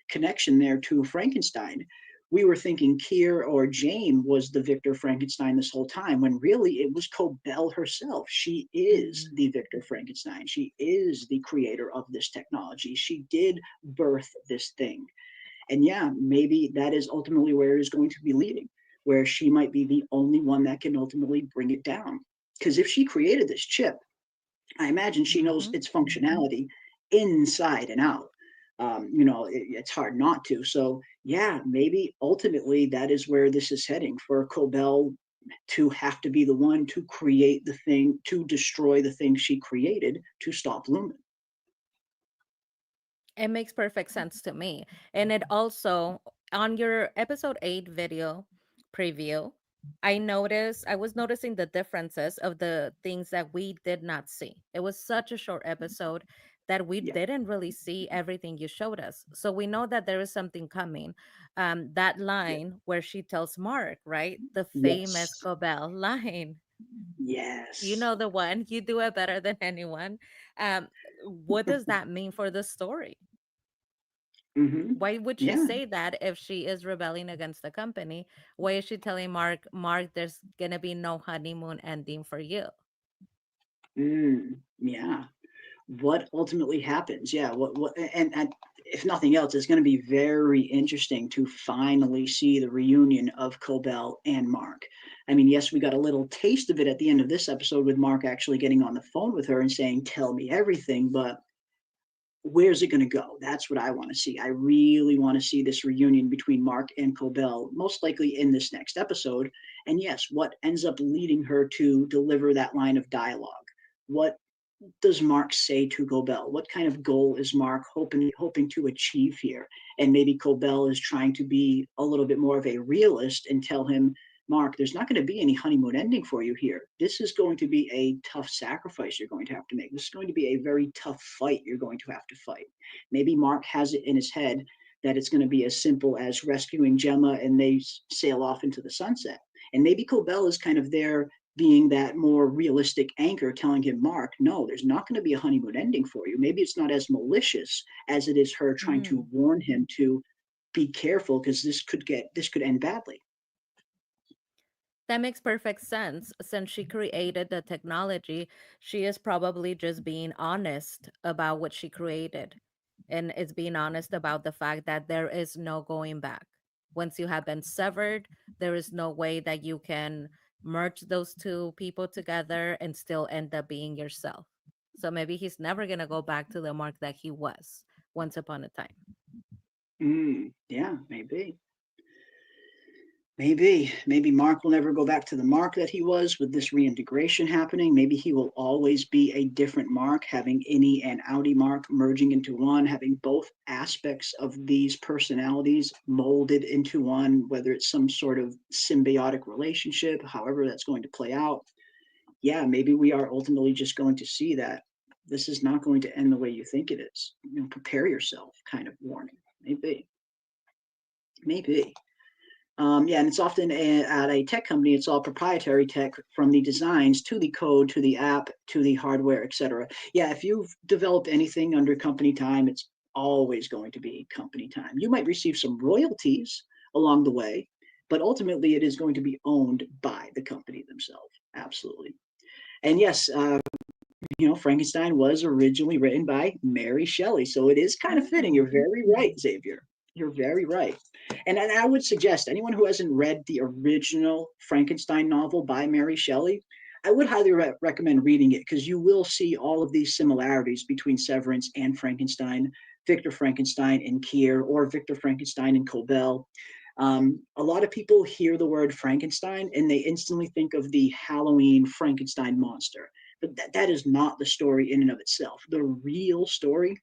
connection there to Frankenstein. We were thinking Kier or Jane was the Victor Frankenstein this whole time, when really it was Cobel herself. She is the Victor Frankenstein. She is the creator of this technology. She did birth this thing. And yeah, maybe that is ultimately where it is going to be leading, where she might be the only one that can ultimately bring it down. Because if she created this chip, I imagine she knows its functionality inside and out. It's hard not to. So yeah, maybe ultimately that is where this is heading for Cobel to have to be the one to create the thing, to destroy the thing she created to stop Lumon. It makes perfect sense to me. And it also, on your episode 8 video preview, I was noticing the differences of the things that we did not see. It was such a short episode that we didn't really see everything you showed us. So we know that there is something coming. That line where she tells Mark, right? The famous Yes. Cobel line. You Yes. know the one, you do it better than anyone. Um, what does that mean for the story? Mm-hmm. Why would she Yeah. say that if she is rebelling against the company? Why is she telling Mark, there's gonna be no honeymoon ending for you? Yeah. What ultimately happens? Yeah. And if nothing else, it's going to be very interesting to finally see the reunion of Cobel and Mark. I mean, yes, we got a little taste of it at the end of this episode with Mark actually getting on the phone with her and saying, "Tell me everything," but where's it going to go? That's what I want to see. I really want to see this reunion between Mark and Cobel, most likely in this next episode. And yes, what ends up leading her to deliver that line of dialogue? What does Mark say to Cobel? What kind of goal is Mark hoping to achieve here? And maybe Cobel is trying to be a little bit more of a realist and tell him, Mark, there's not going to be any honeymoon ending for you here. This is going to be a tough sacrifice you're going to have to make. This is going to be a very tough fight you're going to have to fight. Maybe Mark has it in his head that it's going to be as simple as rescuing Gemma and they sail off into the sunset. And maybe Cobel is kind of there being that more realistic anchor telling him, Mark, no, there's not going to be a honeymoon ending for you. Maybe it's not as malicious as it is her trying to warn him to be careful because this could end badly. That makes perfect sense. Since she created the technology, she is probably just being honest about what she created. And is being honest about the fact that there is no going back. Once you have been severed, there is no way that you can merge those two people together and still end up being yourself. So maybe he's never going to go back to the Mark that he was once upon a time. Yeah, maybe. Maybe Mark will never go back to the Mark that he was with this reintegration happening. Maybe he will always be a different Mark, having Innie and Outie Mark merging into one, having both aspects of these personalities molded into one, whether it's some sort of symbiotic relationship, however that's going to play out. Yeah, maybe we are ultimately just going to see that this is not going to end the way you think it is. Prepare yourself kind of warning. Maybe. Yeah, and it's often at a tech company, it's all proprietary tech from the designs to the code to the app to the hardware, etc. Yeah, if you've developed anything under company time, it's always going to be company time. You might receive some royalties along the way, but ultimately it is going to be owned by the company themselves. Absolutely. And yes, Frankenstein was originally written by Mary Shelley, so it is kind of fitting. You're very right, Xavier. You're very right. And I would suggest anyone who hasn't read the original Frankenstein novel by Mary Shelley, I would highly recommend reading it because you will see all of these similarities between Severance and Frankenstein, Victor Frankenstein and Kier, or Victor Frankenstein and Cobel. A lot of people hear the word Frankenstein and they instantly think of the Halloween Frankenstein monster. But that is not the story in and of itself. The real story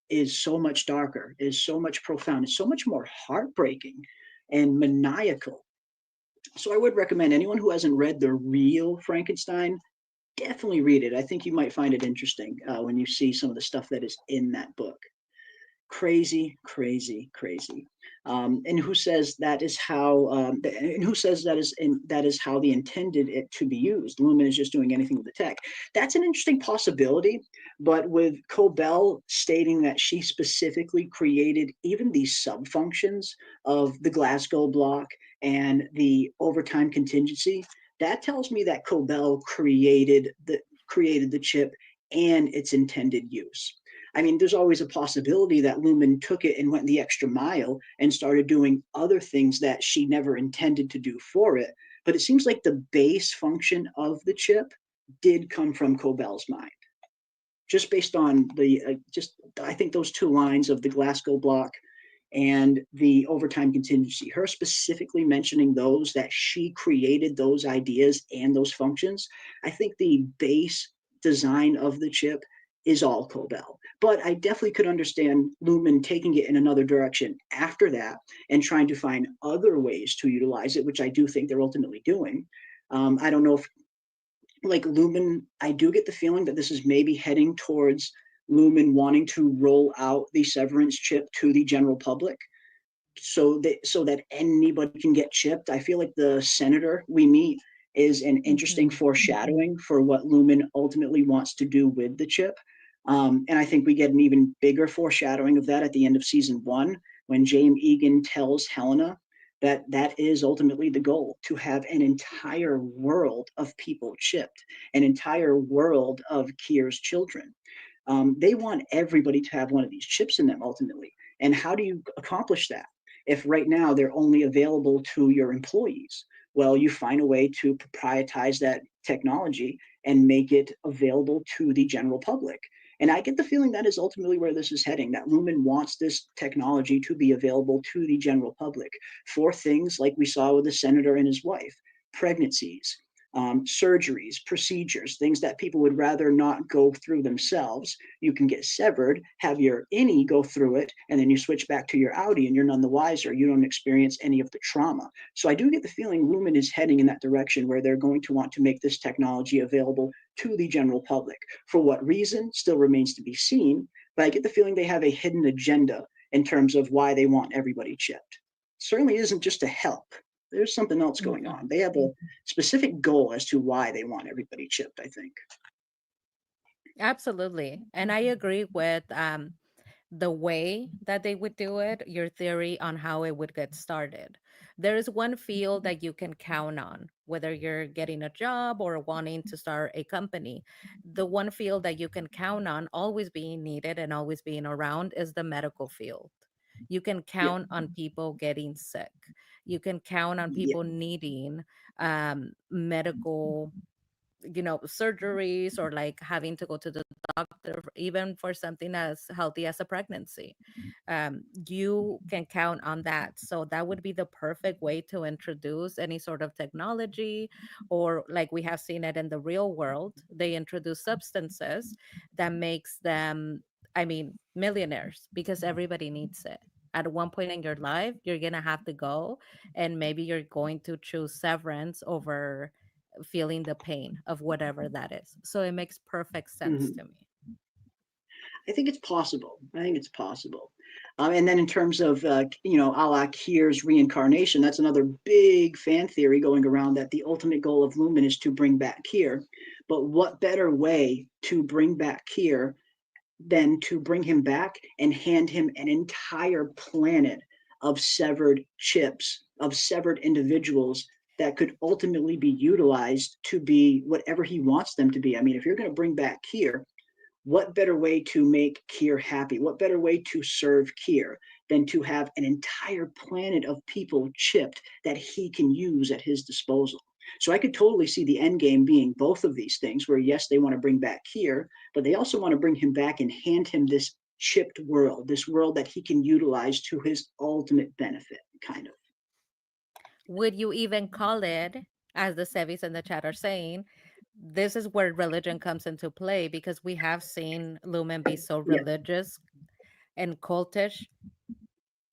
is so much darker, is so much profound, is so much more heartbreaking and maniacal. So I would recommend anyone who hasn't read the real Frankenstein, definitely read it. I think you might find it interesting when you see some of the stuff that is in that book. Crazy, crazy, crazy. And who says that is how? And who says that is how they intended it to be used? Lumon is just doing anything with the tech. That's an interesting possibility. But with Cobel stating that she specifically created even these sub functions of the Glasgow block and the overtime contingency, that tells me that Cobel created the chip and its intended use. I mean, there's always a possibility that Lumon took it and went the extra mile and started doing other things that she never intended to do for it. But it seems like the base function of the chip did come from Cobel's mind. Just based on I think those two lines of the Glasgow block and the overtime contingency, her specifically mentioning those, that she created those ideas and those functions. I think the base design of the chip is all Cobel. But I definitely could understand Lumon taking it in another direction after that and trying to find other ways to utilize it, which I do think they're ultimately doing. I don't know if, like Lumon, I do get the feeling that this is maybe heading towards Lumon wanting to roll out the Severance chip to the general public so that anybody can get chipped. I feel like the senator we meet is an interesting foreshadowing for what Lumon ultimately wants to do with the chip. And I think we get an even bigger foreshadowing of that at the end of season 1, when James Eagan tells Helena that that is ultimately the goal, to have an entire world of people chipped, an entire world of Kier's children. They want everybody to have one of these chips in them ultimately. And how do you accomplish that if right now they're only available to your employees? Well, you find a way to proprietize that technology and make it available to the general public. And I get the feeling that is ultimately where this is heading, that Lumon wants this technology to be available to the general public for things like we saw with the senator and his wife, pregnancies, surgeries, procedures, things that people would rather not go through themselves. You can get severed, have your innie go through it, and then you switch back to your outie and you're none the wiser. You don't experience any of the trauma. So I do get the feeling Lumon is heading in that direction, where they're going to want to make this technology available to the general public. For what reason still remains to be seen, but I get the feeling they have a hidden agenda in terms of why they want everybody chipped. Certainly isn't just to help. There's something else going on. They have a specific goal as to why they want everybody chipped, I think. Absolutely. And I agree with the way that they would do it, your theory on how it would get started. There is one field that you can count on, whether you're getting a job or wanting to start a company. The one field that you can count on always being needed and always being around is the medical field. You can count on people getting sick. You can count on people needing medical, surgeries, or like having to go to the doctor, even for something as healthy as a pregnancy. You can count on that. So that would be the perfect way to introduce any sort of technology, or like we have seen it in the real world, they introduce substances that makes them, millionaires, because everybody needs it. At one point in your life, you're going to have to go, and maybe you're going to choose severance over feeling the pain of whatever that is. So it makes perfect sense to me. I think it's possible. And then in terms of, a la Kier's reincarnation, that's another big fan theory going around, that the ultimate goal of Lumon is to bring back Kier. But what better way to bring back Kier than to bring him back and hand him an entire planet of severed chips, of severed individuals that could ultimately be utilized to be whatever he wants them to be. I mean, if you're going to bring back Kier, what better way to make Kier happy? What better way to serve Kier than to have an entire planet of people chipped that he can use at his disposal? So I could totally see the end game being both of these things, where yes, they want to bring back Kier, but they also want to bring him back and hand him this chipped world, this world that he can utilize to his ultimate benefit, kind of. Would you even call it, as the Sevis in the chat are saying, this is where religion comes into play, because we have seen Lumon be so religious and cultish.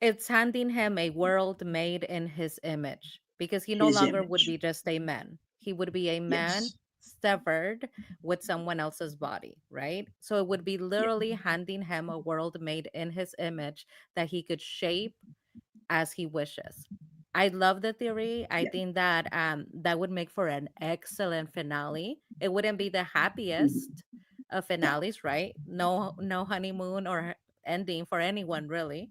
It's handing him a world made in his image, because he no longer would be just a man. He would be a man severed with someone else's body, right? So it would be literally handing him a world made in his image that he could shape as he wishes. I love the theory. I think that that would make for an excellent finale. It wouldn't be the happiest of finales, right? No honeymoon or ending for anyone really.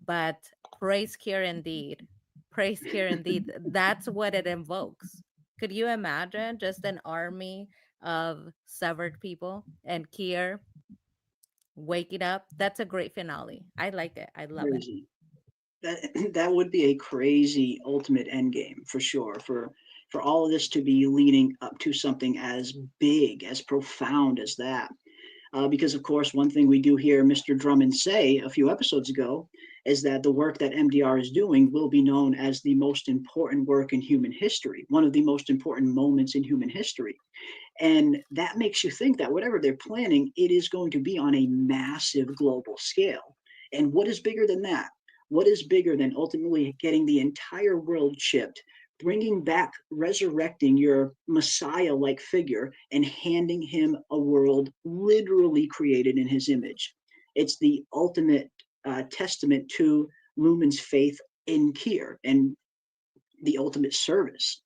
But praise Kier indeed. Praise Kier indeed. That's what it invokes. Could you imagine just an army of severed people and Kier waking up? That's a great finale. I like it. I love it. That would be a crazy ultimate end game for sure, for all of this to be leading up to something as big, as profound as that. Because of course, one thing we do hear Mr. Drummond say a few episodes ago is that the work that MDR is doing will be known as the most important work in human history, one of the most important moments in human history. And that makes you think that whatever they're planning, it is going to be on a massive global scale. And what is bigger than that? What is bigger than ultimately getting the entire world chipped, bringing back, resurrecting your Messiah like figure, and handing him a world literally created in his image? It's the ultimate testament to Lumon's faith in Kier and the ultimate service.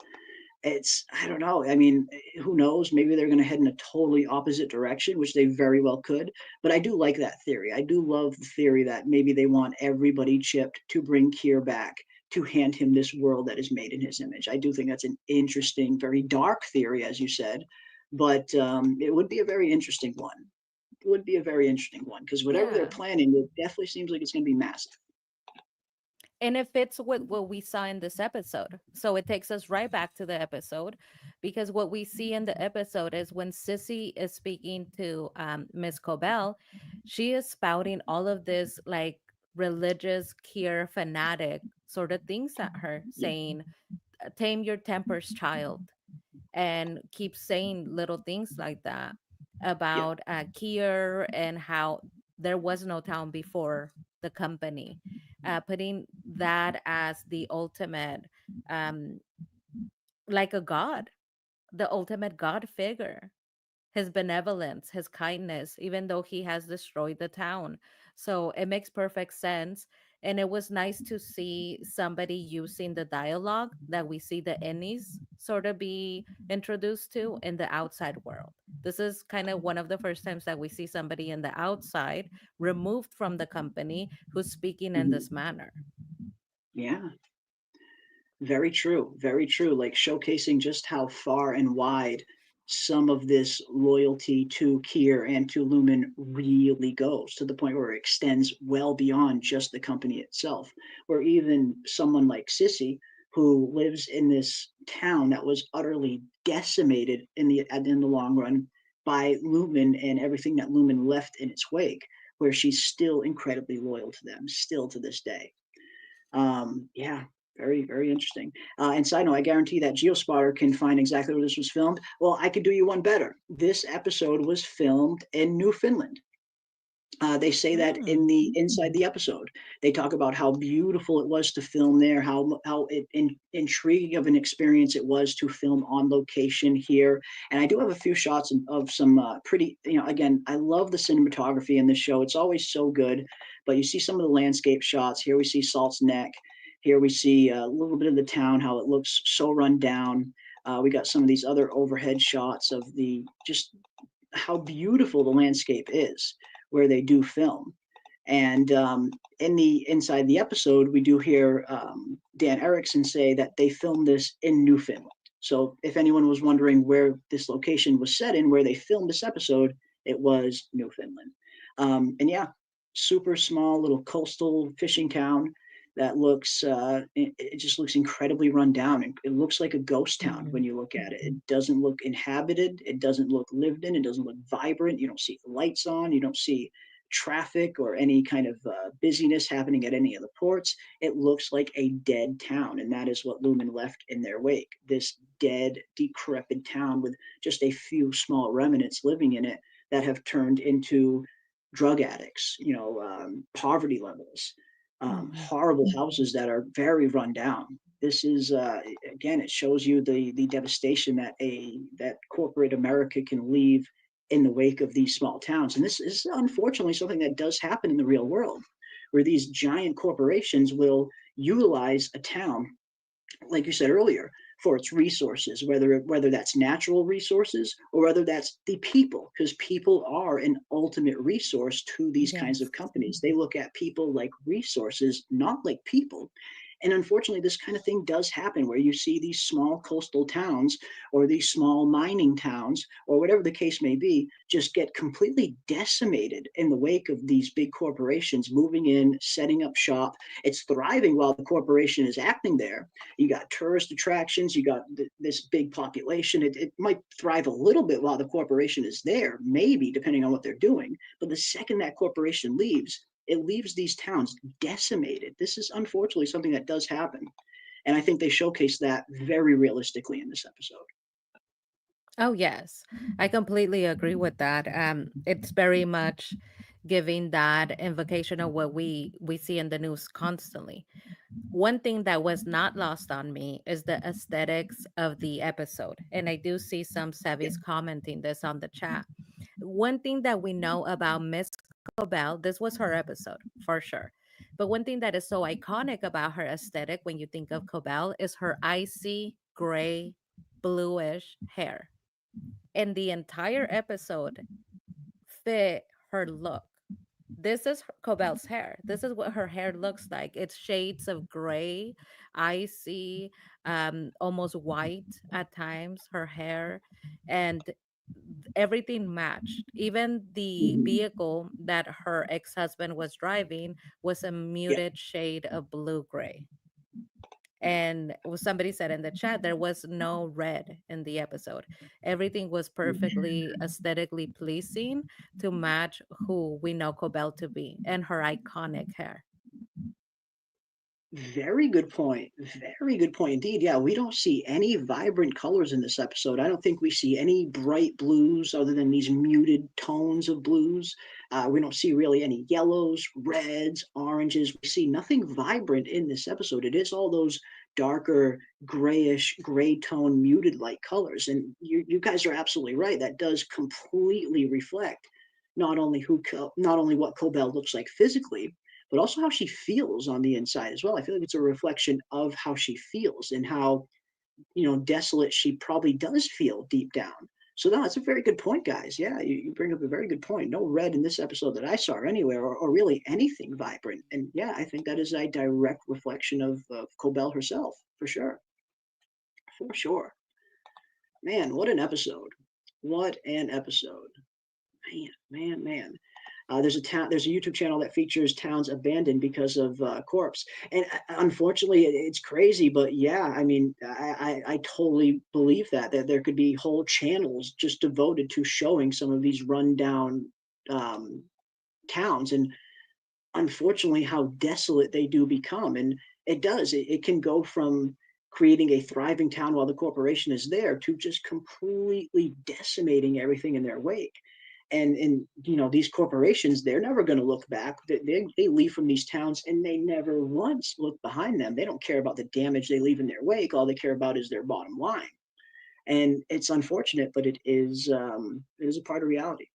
I don't know. I mean, who knows? Maybe they're going to head in a totally opposite direction, which they very well could. But I do like that theory. I do love the theory that maybe they want everybody chipped to bring Kier back, to hand him this world that is made in his image. I do think that's an interesting, very dark theory, as you said, but it would be a very interesting one. It would be a very interesting one, because whatever they're planning, it definitely seems like it's going to be massive. And it fits with what we saw in this episode. So it takes us right back to the episode, because what we see in the episode is when Sissy is speaking to Miss Cobel, she is spouting all of this like religious Kier fanatic sort of things at her, saying, tame your tempers, child, and keeps saying little things like that about Kier and how there was no town before the company, putting that as the ultimate, um, like a god, the ultimate god figure, his benevolence, his kindness, even though he has destroyed the town. So it makes perfect sense. And it was nice to see somebody using the dialogue that we see the Ennies sort of be introduced to in the outside world. This is kind of one of the first times that we see somebody in the outside, removed from the company, who's speaking in this manner. Yeah. Very true. Very true. Like showcasing just how far and wide some of this loyalty to Kier and to Lumon really goes, to the point where it extends well beyond just the company itself. Where even someone like Sissy, who lives in this town that was utterly decimated in the long run by Lumon and everything that Lumon left in its wake, where she's still incredibly loyal to them, still to this day. Yeah, very, very interesting. And side note, I guarantee that GeoSpotter can find exactly where this was filmed. Well, I could do you one better. This episode was filmed in Newfoundland. They say that in the inside the episode. They talk about how beautiful it was to film there, how intriguing of an experience it was to film on location here. And I do have a few shots of some pretty, again, I love the cinematography in this show. It's always so good. But you see some of the landscape shots. Here we see Salt's Neck. Here we see a little bit of the town, how it looks so run down. We got some of these other overhead shots of just how beautiful the landscape is where they do film. And inside the episode, we do hear Dan Erickson say that they filmed this in Newfoundland. So if anyone was wondering where this location was set in, where they filmed this episode, it was Newfoundland. And yeah, super small little coastal fishing town that looks, it just looks incredibly run down. It looks like a ghost town when you look at it. It doesn't look inhabited. It doesn't look lived in. It doesn't look vibrant. You don't see lights on. You don't see traffic or any kind of busyness happening at any of the ports. It looks like a dead town. And that is what Lumon left in their wake. This dead, decrepit town with just a few small remnants living in it that have turned into drug addicts, poverty levels. Horrible houses that are very run down. This is again, it shows you the devastation that corporate America can leave in the wake of these small towns. And this is unfortunately something that does happen in the real world, where these giant corporations will utilize a town, like you said earlier, for its resources, whether that's natural resources or whether that's the people, because people are an ultimate resource to these kinds of companies. They look at people like resources, not like people. And unfortunately, this kind of thing does happen, where you see these small coastal towns or these small mining towns or whatever the case may be just get completely decimated in the wake of these big corporations moving in, setting up shop. It's thriving while the corporation is acting there. You got tourist attractions, you got this big population. It might thrive a little bit while the corporation is there, maybe, depending on what they're doing. But the second that corporation leaves, it leaves these towns decimated. This is unfortunately something that does happen. And I think they showcase that very realistically in this episode. Oh, yes. I completely agree with that. It's very much giving that invocation of what we see in the news constantly. One thing that was not lost on me is the aesthetics of the episode. And I do see some savvies commenting this on the chat. One thing that we know about Miss Cobel, this was her episode for sure. But one thing that is so iconic about her aesthetic when you think of Cobel is her icy gray, bluish hair. And the entire episode fit her look. This is Cobel's hair. This is what her hair looks like. It's shades of gray, icy, almost white at times, her hair, and everything matched. Even the Mhm. vehicle that her ex husband was driving was a Yeah. muted shade of blue gray. And somebody said in the chat there was no red in the episode. Everything was perfectly aesthetically pleasing to match who we know Cobel to be and her iconic hair. Very good point. Very good point indeed. Yeah, we don't see any vibrant colors in this episode. I don't think we see any bright blues other than these muted tones of blues. We don't see really any yellows, reds, oranges. We see nothing vibrant in this episode. It is all those darker, grayish, gray tone, muted light colors. And you guys are absolutely right. That does completely reflect not only what Cobel looks like physically, but also how she feels on the inside as well. I feel like it's a reflection of how she feels and how, desolate she probably does feel deep down. So no, that's a very good point, guys. Yeah, you bring up a very good point. No red in this episode that I saw anywhere, or really anything vibrant. And yeah, I think that is a direct reflection of Cobel herself, for sure. For sure. Man, what an episode. What an episode. Man. There's a YouTube channel that features towns abandoned because of corpse, and unfortunately, it's crazy. But yeah, I mean, I totally believe that there could be whole channels just devoted to showing some of these rundown um, towns, and unfortunately, how desolate they do become. And it can go from creating a thriving town while the corporation is there to just completely decimating everything in their wake. And these corporations, they're never going to look back. They leave from these towns and they never once look behind them. They don't care about the damage they leave in their wake. All they care about is their bottom line. And it's unfortunate, but it is a part of reality.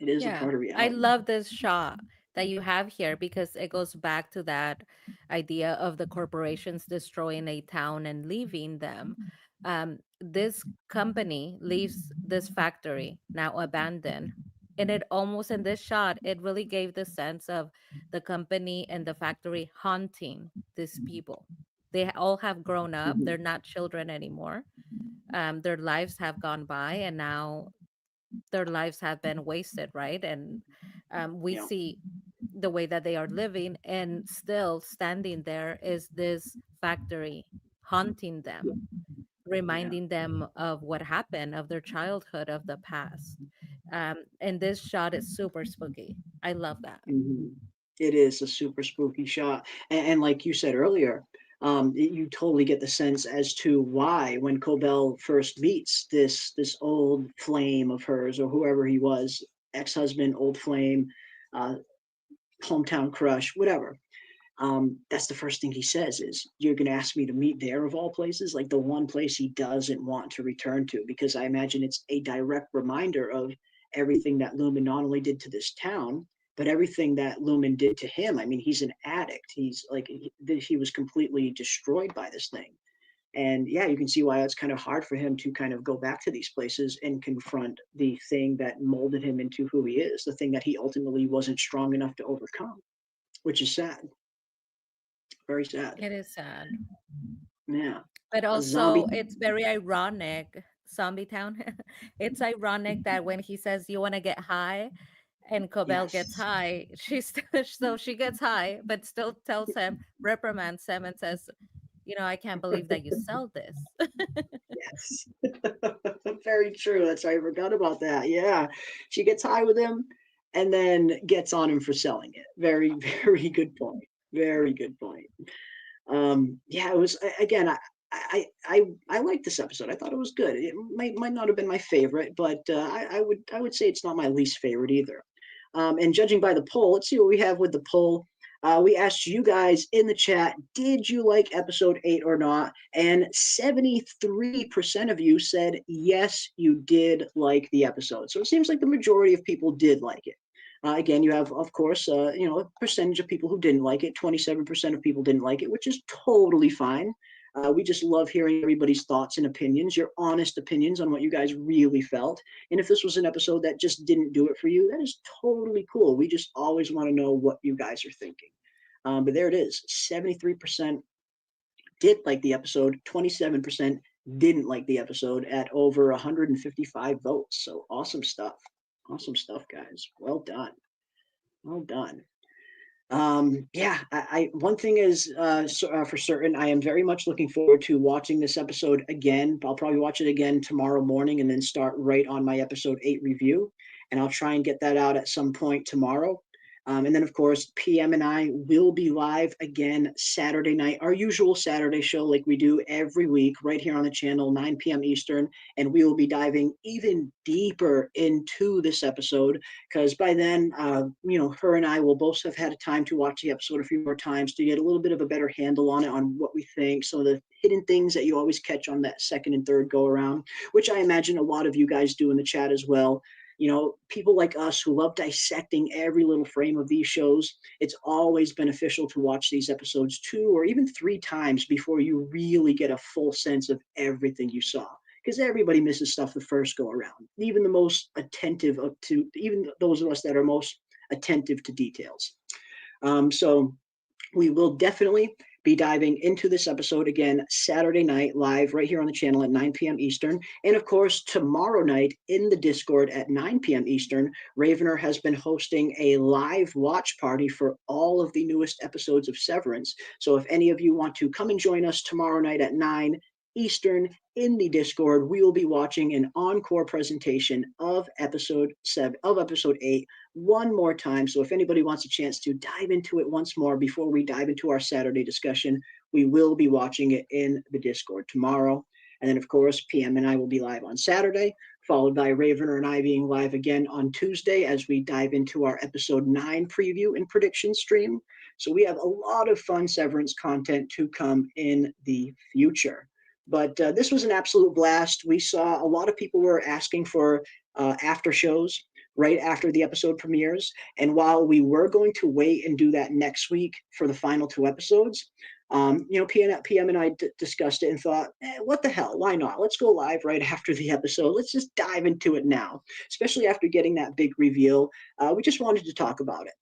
It is a Yeah, part of I reality. love this shot that you have here because it goes back to that idea of the corporations destroying a town and leaving them. This company leaves this factory now abandoned. And it almost in this shot, it really gave the sense of the company and the factory haunting these people. They all have grown up, they're Mhm. not children anymore. Their lives have gone by, and now their lives have been wasted, right? And we Yeah. see the way that they are living, and still standing there is this factory haunting them, Yeah. reminding them of what happened, of their childhood, of the past. And this shot is super spooky. I love that. Mhm. It is a super spooky shot, and like you said earlier, you totally get the sense as to why when Cobel first meets this old flame of hers or whoever he was, ex-husband, old flame, uh, hometown crush, whatever. That's the first thing he says is, "You're going to ask me to meet there of all places," like the one place he doesn't want to return to, because I imagine it's a direct reminder of everything that Lumen not only did to this town, but everything that Lumen did to him. I mean, he's an addict. He's like he was completely destroyed by this thing. And yeah, you can see why it's kind of hard for him to kind of go back to these places and confront the thing that molded him into who he is, the thing that he ultimately wasn't strong enough to overcome, which is sad. Very sad. It is sad. Yeah. But A zombie. also, it's very ironic, Zombie Town. It's ironic that when he says, "You want to get high?" and Cobel gets Yes. high, so she gets high, but still tells him, reprimands him, and says, "I can't believe that you sell this." Yes. Very true. That's right. I forgot about that. Yeah. She gets high with him. and then gets on him for selling it. Very, very good point. Very good point. Yeah, it was again. I liked this episode. I thought it was good. It might not have been my favorite, but I would say it's not my least favorite either. And judging by the poll, let's see what we have with the poll. We asked you guys in the chat, did you like episode 8 or not? And 73% of you said, yes, you did like the episode. So it seems like the majority of people did like it. Again, you have, of course, a percentage of people who didn't like it. 27% of people didn't like it, which is totally fine. We just love hearing everybody's thoughts and opinions, your honest opinions on what you guys really felt. And if this was an episode that just didn't do it for you, that is totally cool. We just always want to know what you guys are thinking. But there it is. 73% did like the episode. 27% didn't like the episode at over 155 votes. So awesome stuff. Awesome stuff, guys. Well done. Well done. Yeah, one thing is for certain, I am very much looking forward to watching this episode again. I'll probably watch it again tomorrow morning and then start right on my episode 8 review. And I'll try and get that out at some point tomorrow. And then, of course, PM and I will be live again Saturday night, our usual Saturday show like we do every week right here on the channel, 9 p.m. Eastern. And we will be diving even deeper into this episode because by then, her and I will both have had a time to watch the episode a few more times to get a little bit of a better handle on it, on what we think, some of the hidden things that you always catch on that second and third go around, which I imagine a lot of you guys do in the chat as well. People like us who love dissecting every little frame of these shows, it's always beneficial to watch these episodes 2 or even 3 times before you really get a full sense of everything you saw. Because everybody misses stuff the first go around, even the most attentive even those of us that are most attentive to details. So we will definitely be diving into this episode again Saturday night live right here on the channel at 9 p.m. Eastern. And of course, tomorrow night in the Discord at 9 p.m. Eastern, Ravener has been hosting a live watch party for all of the newest episodes of Severance. So if any of you want to come and join us tomorrow night at 9 Eastern in the Discord, we will be watching an encore presentation of episode 8 one more time. So if anybody wants a chance to dive into it once more before we dive into our Saturday discussion, we will be watching it in the Discord tomorrow. And then, of course, PM and I will be live on Saturday, followed by Ravener and I being live again on Tuesday as we dive into our episode 9 preview and prediction stream. So we have a lot of fun Severance content to come in the future. But this was an absolute blast. We saw a lot of people were asking for after shows right after the episode premieres. And while we were going to wait and do that next week for the final 2 episodes, PM and I discussed it and thought, what the hell? Why not? Let's go live right after the episode. Let's just dive into it now, especially after getting that big reveal. We just wanted to talk about it.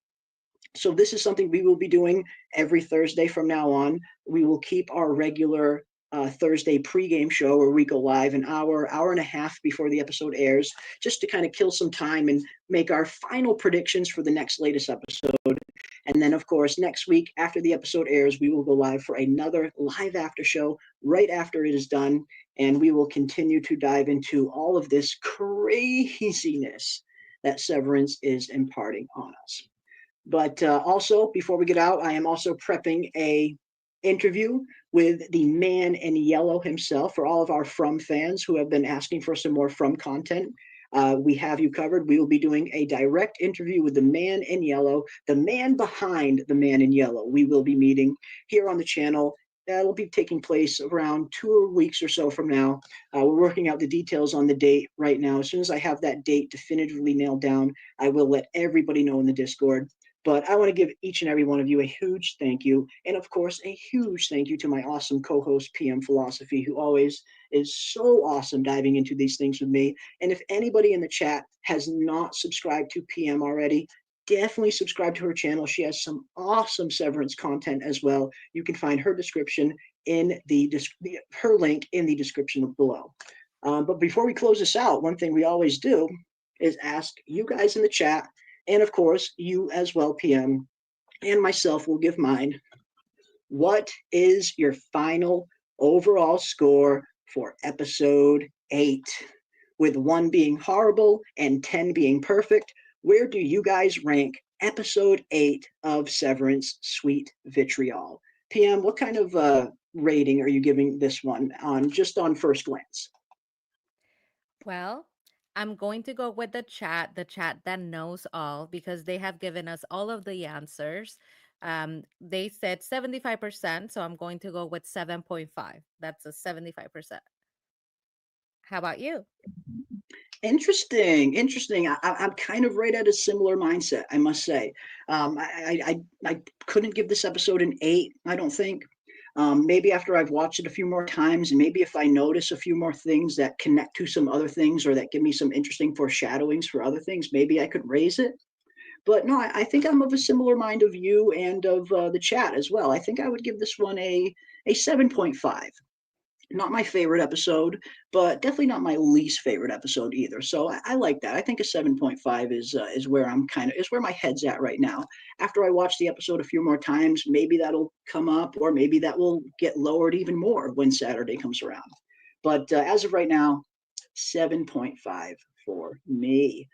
So this is something we will be doing every Thursday from now on. We will keep our regular Thursday pregame show where we go live an hour and a half before the episode airs, just to kind of kill some time and make our final predictions for the next latest episode. And then, of course, next week after the episode airs, we will go live for another live after show right after it is done. And we will continue to dive into all of this craziness that Severance is imparting on us. But also, before we get out, I am also prepping a interview with the man in yellow himself for all of our From fans who have been asking for some more From content. We have you covered. We will be doing a direct interview with the man in yellow, the man behind the man in yellow. We will be meeting here on the channel. That'll be taking place around 2 weeks or so from now. We're working out the details on the date right now. As soon as I have that date definitively nailed down, I will let everybody know in the Discord. But I want to give each and every one of you a huge thank you. And of course, a huge thank you to my awesome co-host, PM Philosophy, who always is so awesome diving into these things with me. And if anybody in the chat has not subscribed to PM already, definitely subscribe to her channel. She has some awesome Severance content as well. You can find her description in her link in the description below. But before we close this out, one thing we always do is ask you guys in the chat, and of course, you as well, PM, and myself will give mine. What is your final overall score for episode 8? With 1 being horrible and 10 being perfect, where do you guys rank episode 8 of Severance, Sweet Vitriol? PM, what kind of rating are you giving this one on first glance? Well, I'm going to go with the chat that knows all, because they have given us all of the answers. They said 75%, so I'm going to go with 7.5. That's a 75%. How about you? Interesting. I'm kind of right at a similar mindset, I must say. I couldn't give this episode an 8, I don't think. Maybe after I've watched it a few more times, and maybe if I notice a few more things that connect to some other things or that give me some interesting foreshadowings for other things, maybe I could raise it. But no, I think I'm of a similar mind of you and of the chat as well. I think I would give this one a 7.5. Not my favorite episode, but definitely not my least favorite episode either. So I like that. I think a 7.5 is where is where my head's at right now. After I watch the episode a few more times, maybe that'll come up, or maybe that will get lowered even more when Saturday comes around. But as of right now, 7.5 for me.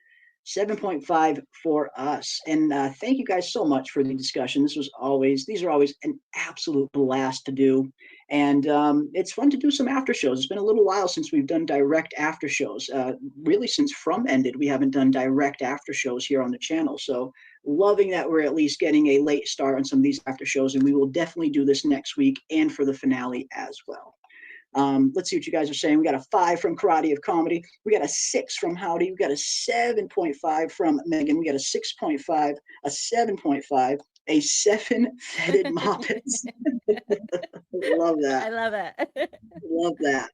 7.5 for us. And thank you guys so much for the discussion. These are always an absolute blast to do. And it's fun to do some after shows. It's been a little while since we've done direct after shows. Really, since From ended, we haven't done direct after shows here on the channel. So loving that we're at least getting a late start on some of these after shows. And we will definitely do this next week and for the finale as well. Let's see what you guys are saying. We got a 5 from Karate of Comedy. We got a 6 from Howdy. We got a 7.5 from Megan. We got a 6.5, a 7.5, a 7 fetid moppets. Love that. I love it. Love that.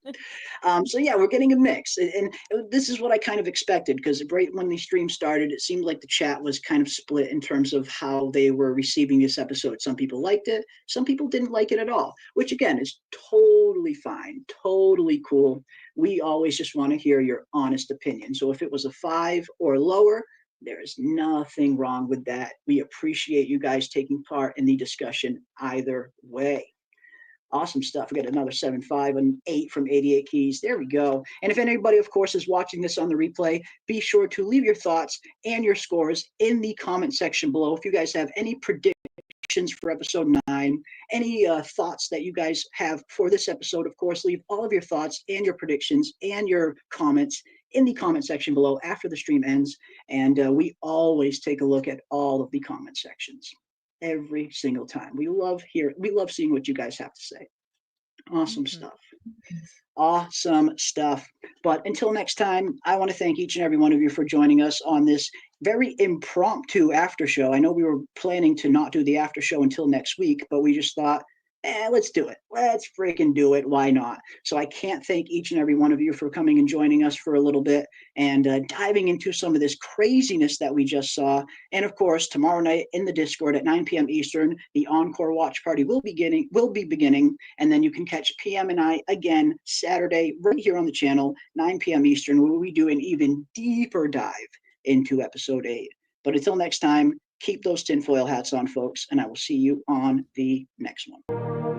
So yeah, we're getting a mix, and this is what I kind of expected, because right when the stream started, it seemed like the chat was kind of split in terms of how they were receiving this episode. Some people liked it, some people didn't like it at all, which again is totally fine, totally cool. We always just want to hear your honest opinion. So if it was a 5 or lower, there is nothing wrong with that. We appreciate you guys taking part in the discussion either way. Awesome stuff. We got another 7.5 and 8 from 88 Keys. There we go. And if anybody, of course, is watching this on the replay, be sure to leave your thoughts and your scores in the comment section below. If you guys have any predictions for episode 9, any thoughts that you guys have for this episode, of course, leave all of your thoughts and your predictions and your comments in the comment section below after the stream ends. And we always take a look at all of the comment sections. Every single time. We love seeing what you guys have to say. Awesome stuff. Awesome stuff. But until next time, I want to thank each and every one of you for joining us on this very impromptu after show. I know we were planning to not do the after show until next week, but we just thought, let's do it. Let's freaking do it. Why not? So I can't thank each and every one of you for coming and joining us for a little bit and diving into some of this craziness that we just saw. And of course, tomorrow night in the Discord at 9 p.m. Eastern, the Encore Watch Party will be beginning. And then you can catch PM and I again Saturday right here on the channel, 9 p.m. Eastern, where we do an even deeper dive into episode 8. But until next time, keep those tinfoil hats on, folks, and I will see you on the next one.